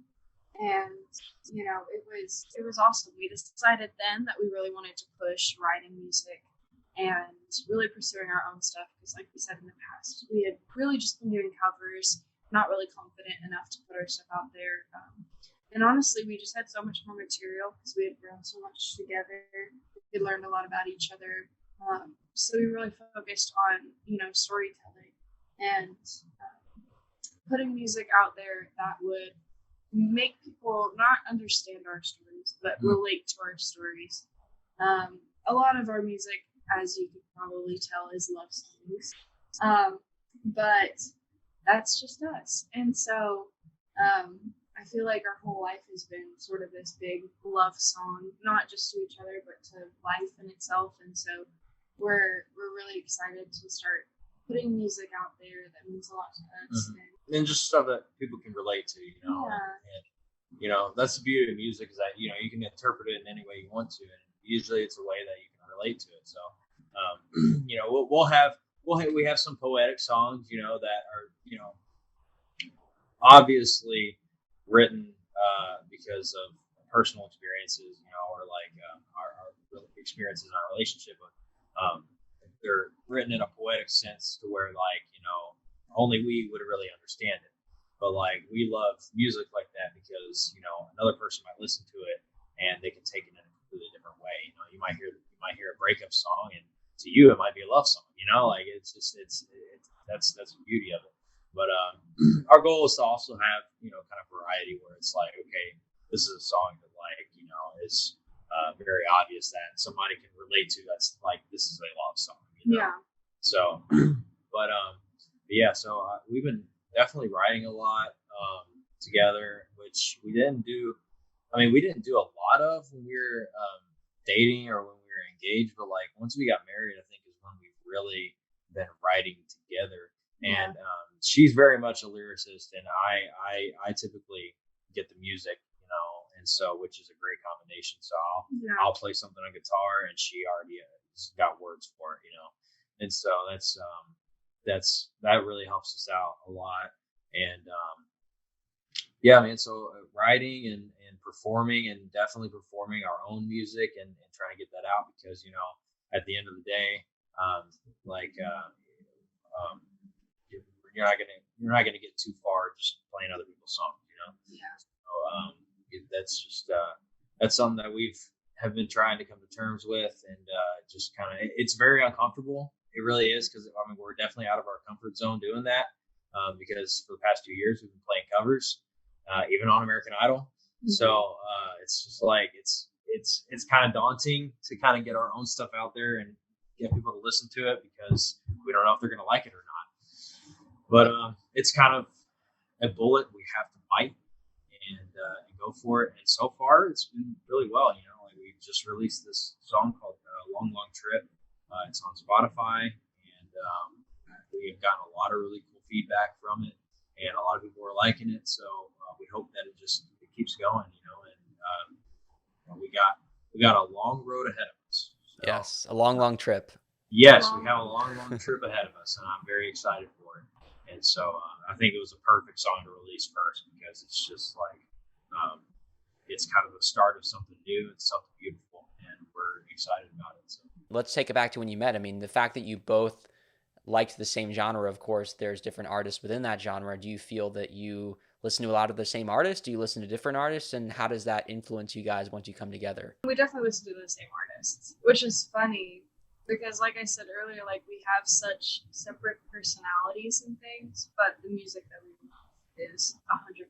and you know, it was awesome. We decided then that we really wanted to push writing music and really pursuing our own stuff because, like we said in the past, we had really just been doing covers, not really confident enough to put our stuff out there. And honestly, we just had so much more material because we had grown so much together. We learned a lot about each other. So we really focused on, you know, storytelling and putting music out there that would make people not understand our stories, but relate to our stories. A lot of our music, as you could probably tell, is love songs. But that's just us. And so I feel like our whole life has been sort of this big love song, not just to each other, but to life in itself. And so we're really excited to start putting music out there that means a lot to us.
And just stuff that people can relate to, you know.
Yeah.
And you know, that's the beauty of music is that, you know, you can interpret it in any way you want to, and usually it's a way that you can relate to it. So, you know, we have some poetic songs, you know, that are, you know, obviously written because of personal experiences, you know, or like our experiences in our relationship. But they're written in a poetic sense to where, like, you know, only we would really understand it. But like, we love music like that because, you know, another person might listen to it and they can take it in a completely different way. You know, you might hear a breakup song, and to you it might be a love song. You know, like it's that's the beauty of it. But our goal is to also have, you know, kind of variety where it's like, okay, this is a song that, like, you know, is very obvious that somebody can relate to. That's like, this is a love song. You know?
Yeah.
So, but yeah. So we've been definitely writing a lot together, which we didn't do. I mean, we didn't do a lot of when we were dating or when we were engaged. But like, once we got married, I think is when we've really been writing together. And she's very much a lyricist, and I typically get the music, you know, and so, which is a great combination. So I'll play something on guitar, and she already has got words for it, you know, and so that really helps us out a lot. And yeah, man. So writing and performing, and definitely performing our own music, and trying to get that out because, you know, at the end of the day, you're not gonna get too far just playing other people's songs, you know.
Yeah.
So that's just that's something that we've have been trying to come to terms with, and just kind of, it's very uncomfortable. It really is, because I mean, we're definitely out of our comfort zone doing that, because for the past 2 years we've been playing covers, even on American Idol. So it's just like it's kind of daunting to kind of get our own stuff out there and get people to listen to it, because we don't know if they're going to like it or not. But it's kind of a bullet we have to bite and go for it. And so far, it's been really well. You know, like, we just released this song called "Long Long Trip." It's on Spotify, and we have gotten a lot of really cool feedback from it, and a lot of people are liking it. So we hope that it keeps going. You know, and we we got a long road ahead of us. So,
Yes, a long trip.
yes, we have a long trip ahead of us, and I'm very excited for it. And so I think it was a perfect song to release first because it's just like it's kind of the start of something new and something beautiful, and we're excited about it. So
Let's take it back to when you met. I mean, the fact that you both liked the same genre, of course, there's different artists within that genre. Do you feel that you listen to a lot of the same artists? Do you listen to different artists? And how does that influence you guys once you come together?
We definitely listen to the same artists, which is funny because, like I said earlier, like we have such separate personalities and things, but the music that we love is 100%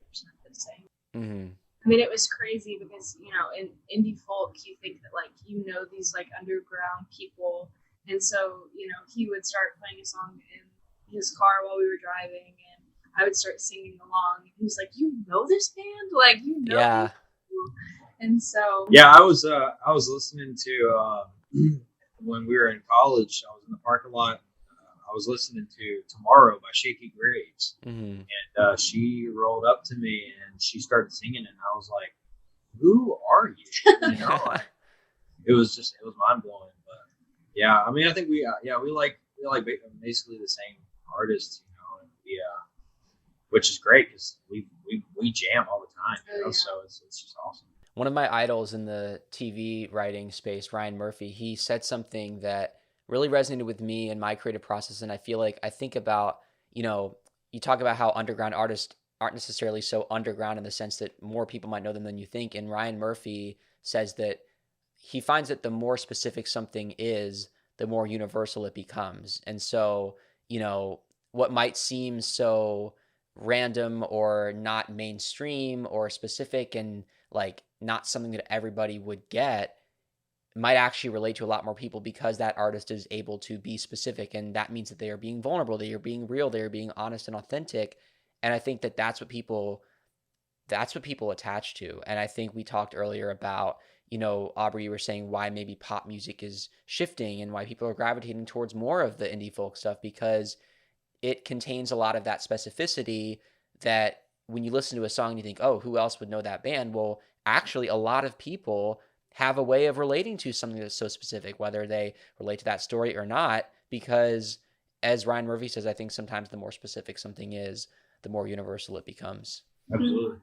the same.
Mm-hmm.
I mean, it was crazy because, you know, in indie folk, you think that, like, you know, these, like, underground people. And so, you know, he would start playing a song in his car while we were driving, and I would start singing along. And he was like, you know this band? Like, you know
Yeah.
And so...
yeah, I was listening to, when we were in college, I was in the parking lot. I was listening to Tomorrow by Shaky Graves.
Mm-hmm.
And she rolled up to me and she started singing, and I was like, who are you? You know, like, it was mind blowing. But yeah, I mean, I think we like basically the same artists, you know, and which is great because we jam all the time, you know, yeah. So it's just awesome.
One of my idols in the TV writing space, Ryan Murphy, he said something that really resonated with me in my creative process. And I feel like I think about, you know, you talk about how underground artists aren't necessarily so underground in the sense that more people might know them than you think. And Ryan Murphy says that he finds that the more specific something is, the more universal it becomes. And so, you know, what might seem so random or not mainstream or specific and like not something that everybody would get might actually relate to a lot more people because that artist is able to be specific, and that means that they are being vulnerable, they are being real, they are being honest and authentic. And I think that that's what people attach to. And I think we talked earlier about, you know, Aubrey, you were saying why maybe pop music is shifting and why people are gravitating towards more of the indie folk stuff, because it contains a lot of that specificity that when you listen to a song you think, oh, who else would know that band? Well, actually a lot of people have a way of relating to something that's so specific, whether they relate to that story or not, because as Ryan Murphy says, I think sometimes the more specific something is, the more universal it becomes.
Absolutely.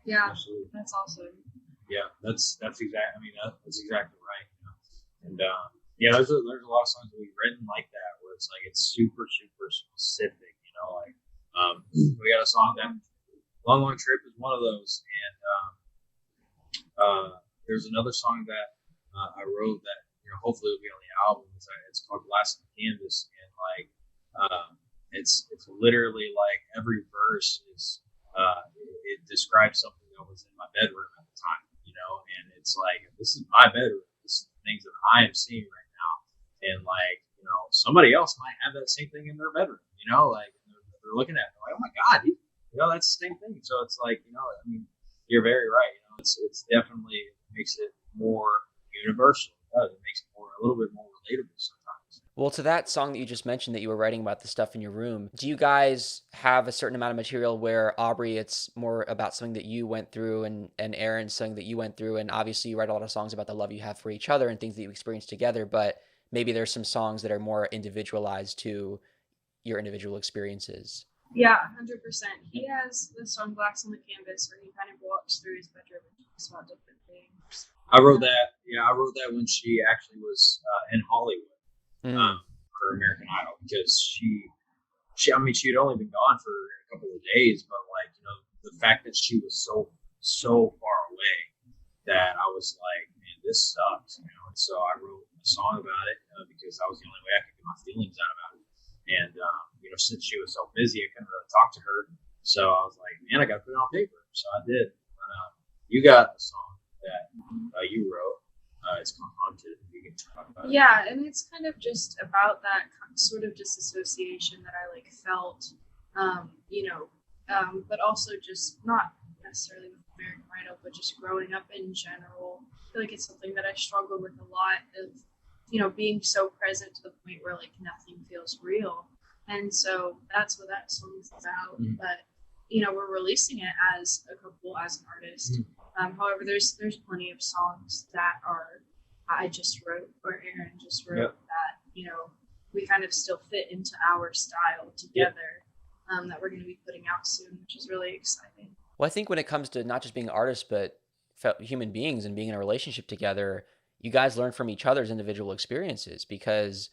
Yeah, absolutely. That's awesome.
Yeah, that's exactly. I mean, that's exactly right. You know? And yeah, there's a lot of songs that we've written like that where it's like it's super specific. You know, like we got a song that "Long Trip" is one of those, and there's another song that I wrote that, you know, hopefully will be on the album. It's called "Glass on Canvas," and like it's literally like every verse is it describes something that was in my bedroom at the time, you know, and it's like, this is my bedroom, this is the things that I am seeing right now, and like, you know, somebody else might have that same thing in their bedroom, you know, like they're looking at it like, oh my god, you know, that's the same thing. So it's like, you know, I mean, you're very right, you know, it's definitely makes it more universal. It makes it a little bit more relatable sometimes.
Well, to that song that you just mentioned that you were writing about the stuff in your room, do you guys have a certain amount of material where, Aubrey, it's more about something that you went through, and Aaron, something that you went through, and obviously you write a lot of songs about the love you have for each other and things that you experienced together, but maybe there's some songs that are more individualized to your individual experiences?
Yeah, 100%. He has the song "Glass on the Canvas" where he kind of walks through his bedroom and talks about different things.
I wrote that. Yeah, I wrote that when she actually was in Hollywood for American Idol, because she had only been gone for a couple of days, but like, you know, the fact that she was so far away that I was like, man, this sucks, you know. And so I wrote a song about it because that was the only way I could get my feelings out about it. And you know, since she was so busy, I couldn't really talk to her. So I was like, man, I got to put it on paper. So I did. But, you got a song that you wrote. It's called "Haunted." You can talk about it.
Yeah, and it's kind of just about that sort of disassociation that I like felt, you know, but also just not necessarily with American Idol, but just growing up in general. I feel like it's something that I struggled with a lot of, you know, being so present to the point where like nothing feels real. And so that's what that song is about. Mm-hmm. But, you know, we're releasing it as a couple, as an artist.
Mm-hmm.
However, there's plenty of songs that I just wrote or Aaron just wrote
Yep.
that we kind of still fit into our style together. That we're going to be putting out soon, which is really exciting.
Well, I think when it comes to not just being artists, but human beings and being in a relationship together, you guys learn from each other's individual experiences because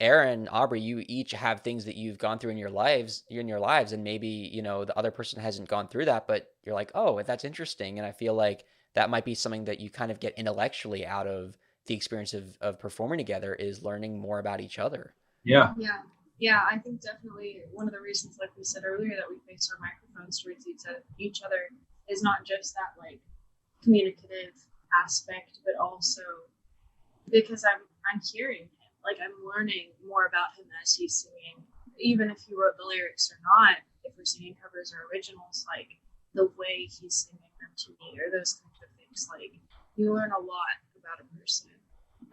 Aaron, Aubrey, you each have things that you've gone through in your lives, and maybe, the other person hasn't gone through that, but you're like, oh, that's interesting. And I feel like that might be something that you kind of get intellectually out of the experience of performing together is learning more about each other.
Yeah.
Yeah, I think definitely one of the reasons, like we said earlier, that we face our microphones towards each other is not just that like communicative aspect, but also because I'm hearing him, like I'm learning more about him as he's singing. Even if he wrote the lyrics or not, if we're singing covers or originals, like the way he's singing them to me or those kinds of things, like you learn a lot about a person.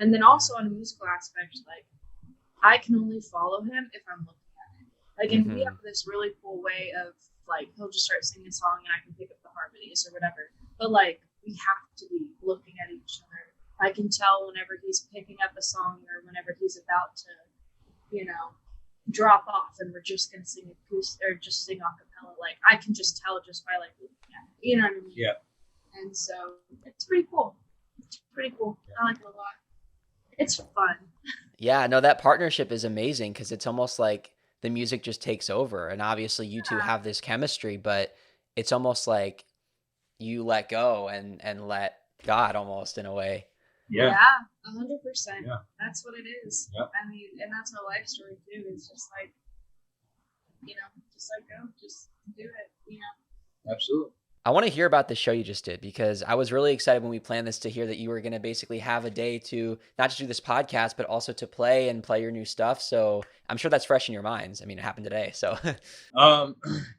And then also on a musical aspect, like I can only follow him if I'm looking at him. Like, and we have this really cool way of like he'll just start singing a song and I can pick up the harmonies or whatever. But like we have to be looking at each other. I can tell whenever he's picking up a song or whenever he's about to, drop off and we're just gonna sing acoustic or just sing a cappella. Like I can just tell just by like looking at it. You know what I mean?
Yeah.
And so it's pretty cool. I like it a lot. It's fun.
Yeah, no, that partnership is amazing because it's almost like the music just takes over. And obviously, you two have this chemistry, but it's almost like you let go and let God almost in a way.
Yeah.
100%.
Yeah.
That's what it is.
Yep.
I mean, and that's our life story too. It's just like, just let go, just do it.
Absolutely.
I want to hear about the show you just did because I was really excited when we planned this to hear that you were going to basically have a day to not just do this podcast, but also to play your new stuff. So I'm sure that's fresh in your minds. I mean, it happened today. So,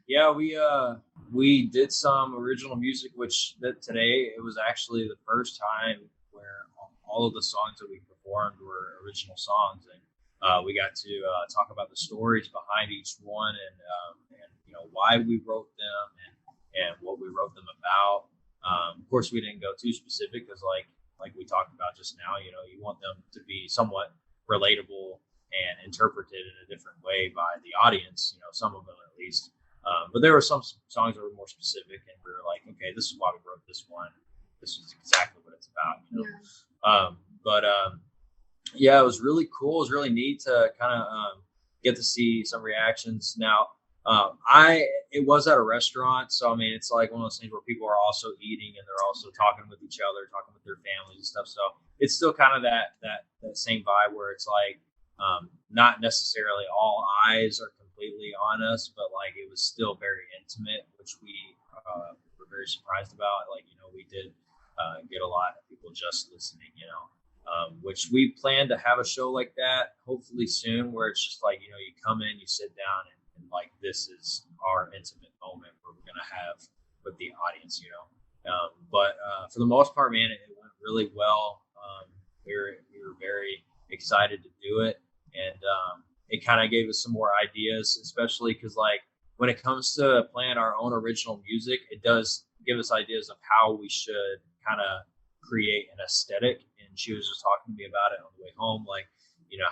yeah, we did some original music, which today it was actually the first time where all of the songs that we performed were original songs, and we got to talk about the stories behind each one and why we wrote them and what we wrote them about. Of course, we didn't go too specific because, like we talked about just now, you want them to be somewhat relatable and interpreted in a different way by the audience. Some of them at least. But there were some songs that were more specific, and we were like, okay, this is why we wrote this one. This is exactly what it's about. Yeah, it was really cool. It was really neat to kind of get to see some reactions. Now, it was at a restaurant, so I mean, it's like one of those things where people are also eating and they're also talking with each other, talking with their families and stuff. So it's still kind of that same vibe where it's like not necessarily all eyes are completely on us, but like it was still very intimate, which we were very surprised about. Like we did get a lot of people just listening, which we plan to have a show like that hopefully soon, where it's just like you come in, you sit down, and like this is our intimate moment where we're gonna have with the audience, But for the most part, man, it went really well. We were very excited to do it, and it kind of gave us some more ideas, especially because like when it comes to playing our own original music, it does give us ideas of how we should kind of create an aesthetic. And she was just talking to me about it on the way home, like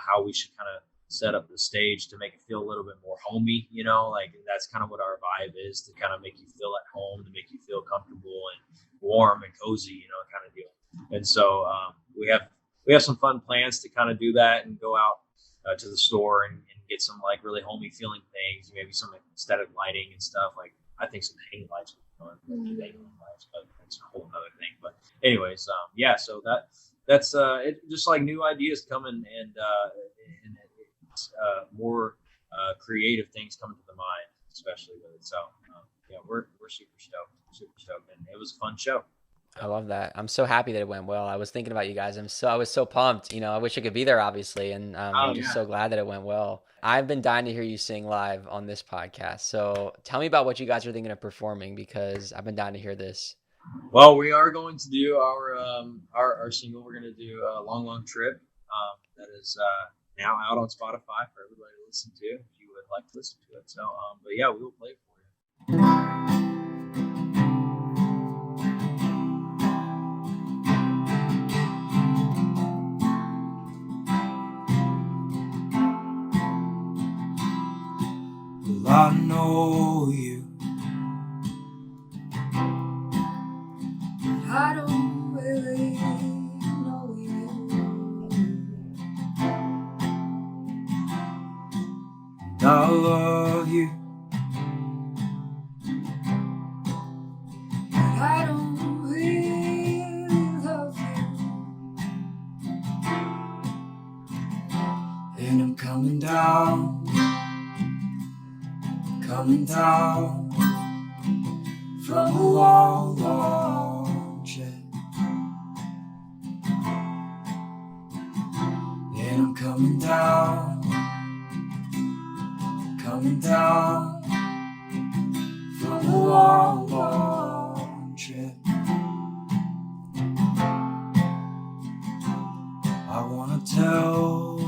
how we should kind of set up the stage to make it feel a little bit more homey, like that's kind of what our vibe is, to kind of make you feel at home, to make you feel comfortable and warm and cozy, kind of deal. And so we have some fun plans to kind of do that and go out to the store and get some like really homey feeling things, maybe some aesthetic lighting and stuff. Like I think some hanging lights would be fun, but that's a whole other thing. But anyways, yeah, so that's it, just like new ideas coming and more creative things coming to the mind, especially with it. So yeah, we're super stoked, and it was a fun show.
I love that. I'm so happy that it went well. I was thinking about you guys. I was so pumped. I wish I could be there, obviously, and I'm just so glad that it went well. I've been dying to hear you sing live on this podcast. So tell me about what you guys are thinking of performing, because I've been dying to hear this.
Well, we are going to do our single. We're going to do a long trip. That is now out on Spotify for everybody to listen to if you would like to listen to it. So, but yeah, we will play it for you.
I know you, I don't really know you. And I love you, but I don't really love you. And I'm coming down from a long, long trip. And I'm coming down from a long, long trip. I wanna tell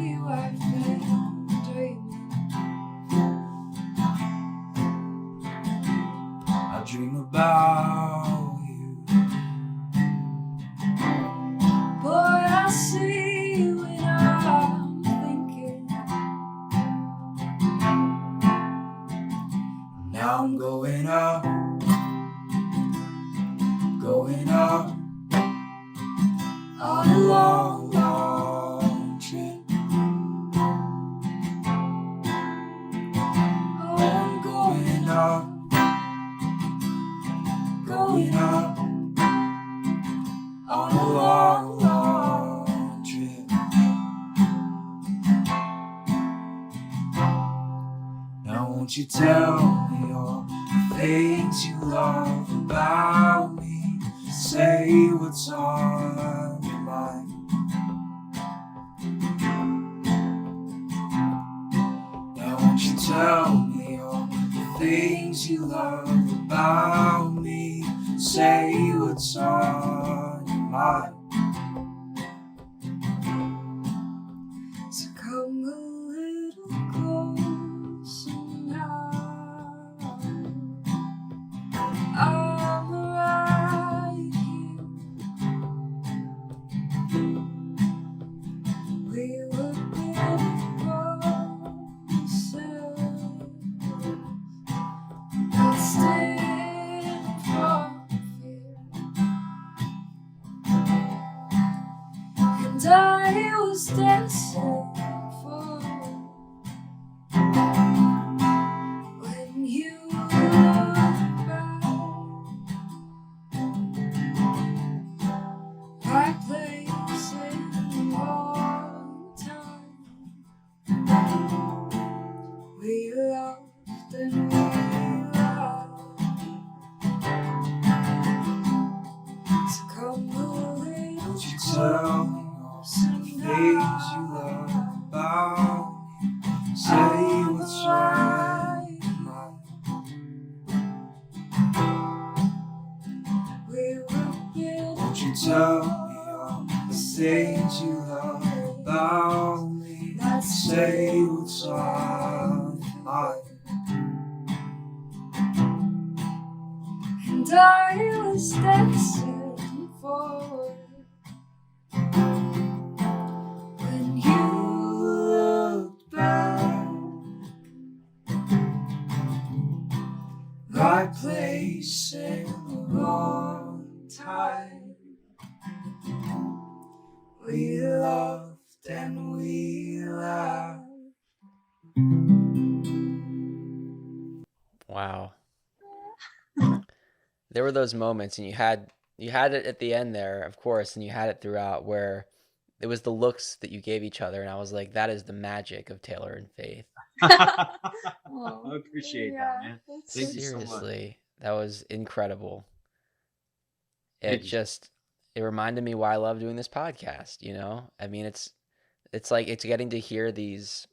you I've been dreaming. I dream about you. Boy, I see you when I'm thinking. Now I'm going up on a long, long trip. Oh, I'm going up on a long, long trip. Now won't you tell me all the things you love about me? Say what's on your mind. Now won't you tell me all the things you love about me? Say what's on your mind. So come a little closer now. I'm right here. We were building promises that stand from fear. And I was dancing for when you looked back. Right place in the wrong time. We loved and we loved. So come a little Don't you tell me all the things you love about me. Say what's right in mind. We were built. Don't you tell me all the things you love about me. Say what's on your mind. And I was dancing forward when you looked back. Right place in the wrong time. We loved and we laughed.
Wow. There were those moments, and you had it at the end there, of course, and you had it throughout, where it was the looks that you gave each other, and I was like, that is the magic of Taylor and Faith.
Oh,
I appreciate
yeah,
that, man.
that's
Thank
so
you so much.
Seriously, that was incredible. It
Thank you.
just it reminded me why I love doing this podcast, you know? I mean, it's like it's getting to hear these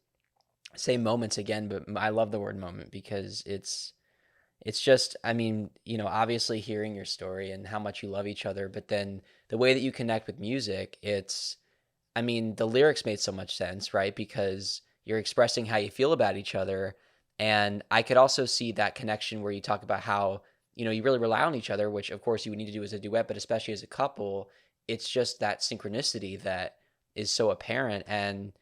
same moments again, but I love the word moment because it's just, I mean, you know, obviously hearing your story and how much you love each other, but then the way that you connect with music, I mean, the lyrics made so much sense, right? Because you're expressing how you feel about each other. And I could also see that connection where you talk about how, you know, you really rely on each other, which of course you would need to do as a duet, but especially as a couple, it's just that synchronicity that is so apparent. And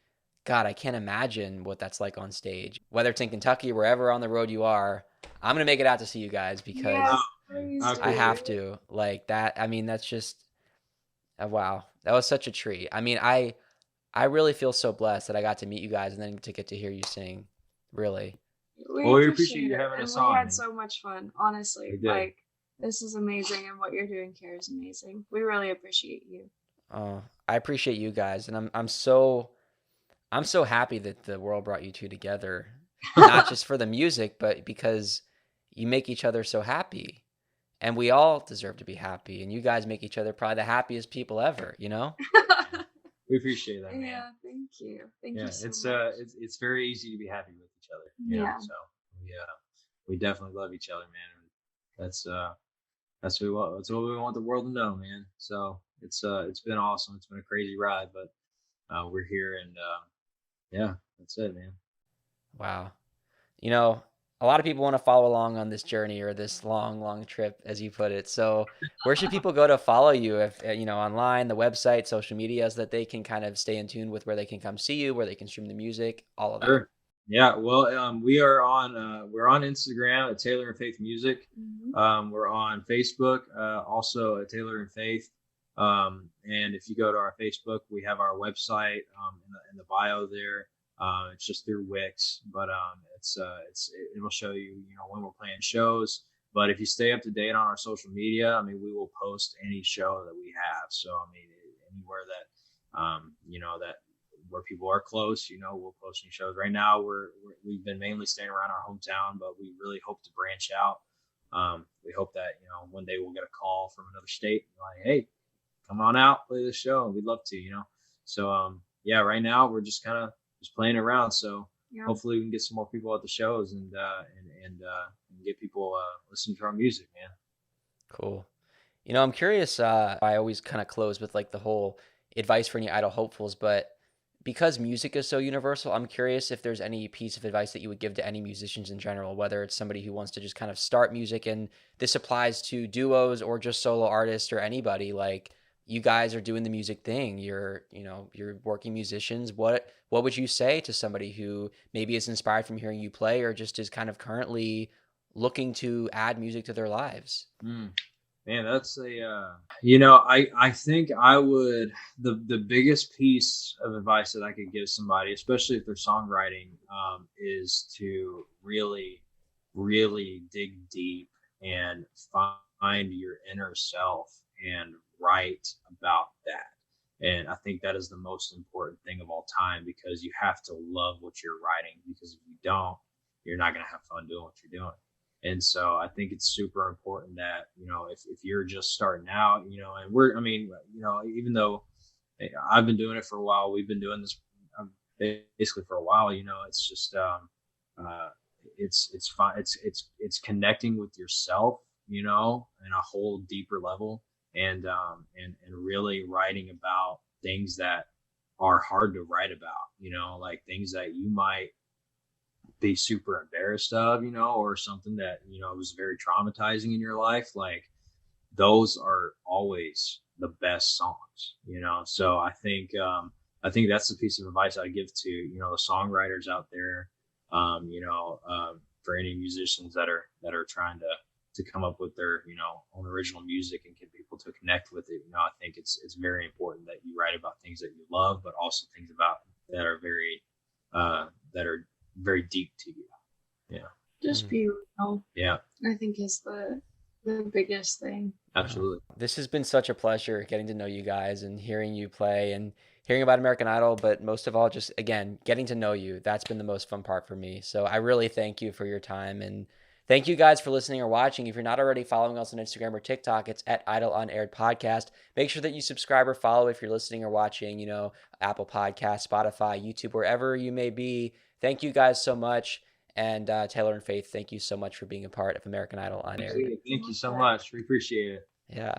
God, I can't imagine what that's like on stage. Whether it's in Kentucky, wherever on the road you are, I'm gonna make it out to see you guys
Yes,
because
please
How
do.
I
cool.
have to. Like that. I mean, that's just wow. That was such a treat. I mean, I really feel so blessed that I got to meet you guys and then to get to hear you sing. Really.
Well, we appreciate you
it,
having
and
us
we
on,
had
man.
so much fun. Honestly,
We did.
like this is amazing, and what you're doing here is amazing. We really appreciate you.
I appreciate you guys, and I'm so happy that the world brought you two together, not just for the music, but because you make each other so happy, and we all deserve to be happy, and you guys make each other probably the happiest people ever, you know?
We appreciate that, man.
Yeah, thank you. Thank
Yeah,
you so
it's
much.
it's very easy to be happy with each other. You know?
Yeah.
So we definitely love each other, man. And that's what we want. That's what we want the world to know, man. So it's been awesome. It's been a crazy ride, but we're here, and yeah, that's it, man.
Wow. You know, a lot of people want to follow along on this journey or this long, long trip, as you put it. So, where should people go to follow you? If you know, online, the website, social media, so that they can kind of stay in tune with where they can come see you, where they can stream the music, all of that.
Sure. Yeah. Well, we're on Instagram at Taylor and Faith Music.
Mhm.
We're on Facebook, also at Taylor and Faith. And if you go to our Facebook, we have our website in the bio there. It's just through Wix, but it'll show you when we're playing shows. But if you stay up to date on our social media, I mean, we will post any show that we have. So I mean, anywhere that where people are close, we'll post new shows. Right now, we've been mainly staying around our hometown, but we really hope to branch out. We hope that one day we'll get a call from another state, like, hey, come on out, play this show. We'd love to. So yeah, right now we're just kind of just playing around. So
Yeah.
hopefully we can get some more people at the shows and get people listening to our music, man.
Cool. You know, I'm curious. I always kind of close with like the whole advice for any idol hopefuls, but because music is so universal, I'm curious if there's any piece of advice that you would give to any musicians in general, whether it's somebody who wants to just kind of start music, and this applies to duos or just solo artists or anybody. Like you guys are doing the music thing. You're working musicians. What would you say to somebody who maybe is inspired from hearing you play or just is kind of currently looking to add music to their lives?
Man, that's I think I would the biggest piece of advice that I could give somebody, especially if they're songwriting, is to really, really dig deep and find your inner self and write about that. And I think that is the most important thing of all time, because you have to love what you're writing, because if you don't, you're not going to have fun doing what you're doing. And so I think it's super important that, if you're just starting out, and even though I've been doing it for a while, we've been doing this basically for a while, it's just, it's fun. It's connecting with yourself, in a whole deeper level, and really writing about things that are hard to write about, like things that you might be super embarrassed of, or something that, was very traumatizing in your life. Like those are always the best songs, So I think that's the piece of advice I give to, the songwriters out there, for any musicians that are trying to come up with their, own original music and get people to connect with it. I think it's very important that you write about things that you love, but also things about that are very deep to you. Yeah.
Just be real.
Yeah.
I think is the biggest thing.
Absolutely.
This has been such a pleasure getting to know you guys and hearing you play and hearing about American Idol, but most of all, just again, getting to know you. That's been the most fun part for me. So I really thank you for your time, and thank you guys for listening or watching. If you're not already following us on Instagram or TikTok, it's at Idol Unaired Podcast. Make sure that you subscribe or follow if you're listening or watching, Apple Podcasts, Spotify, YouTube, wherever you may be. Thank you guys so much. And Taylor and Faith, thank you so much for being a part of American Idol Unaired.
Thank you so much. We appreciate it.
Yeah.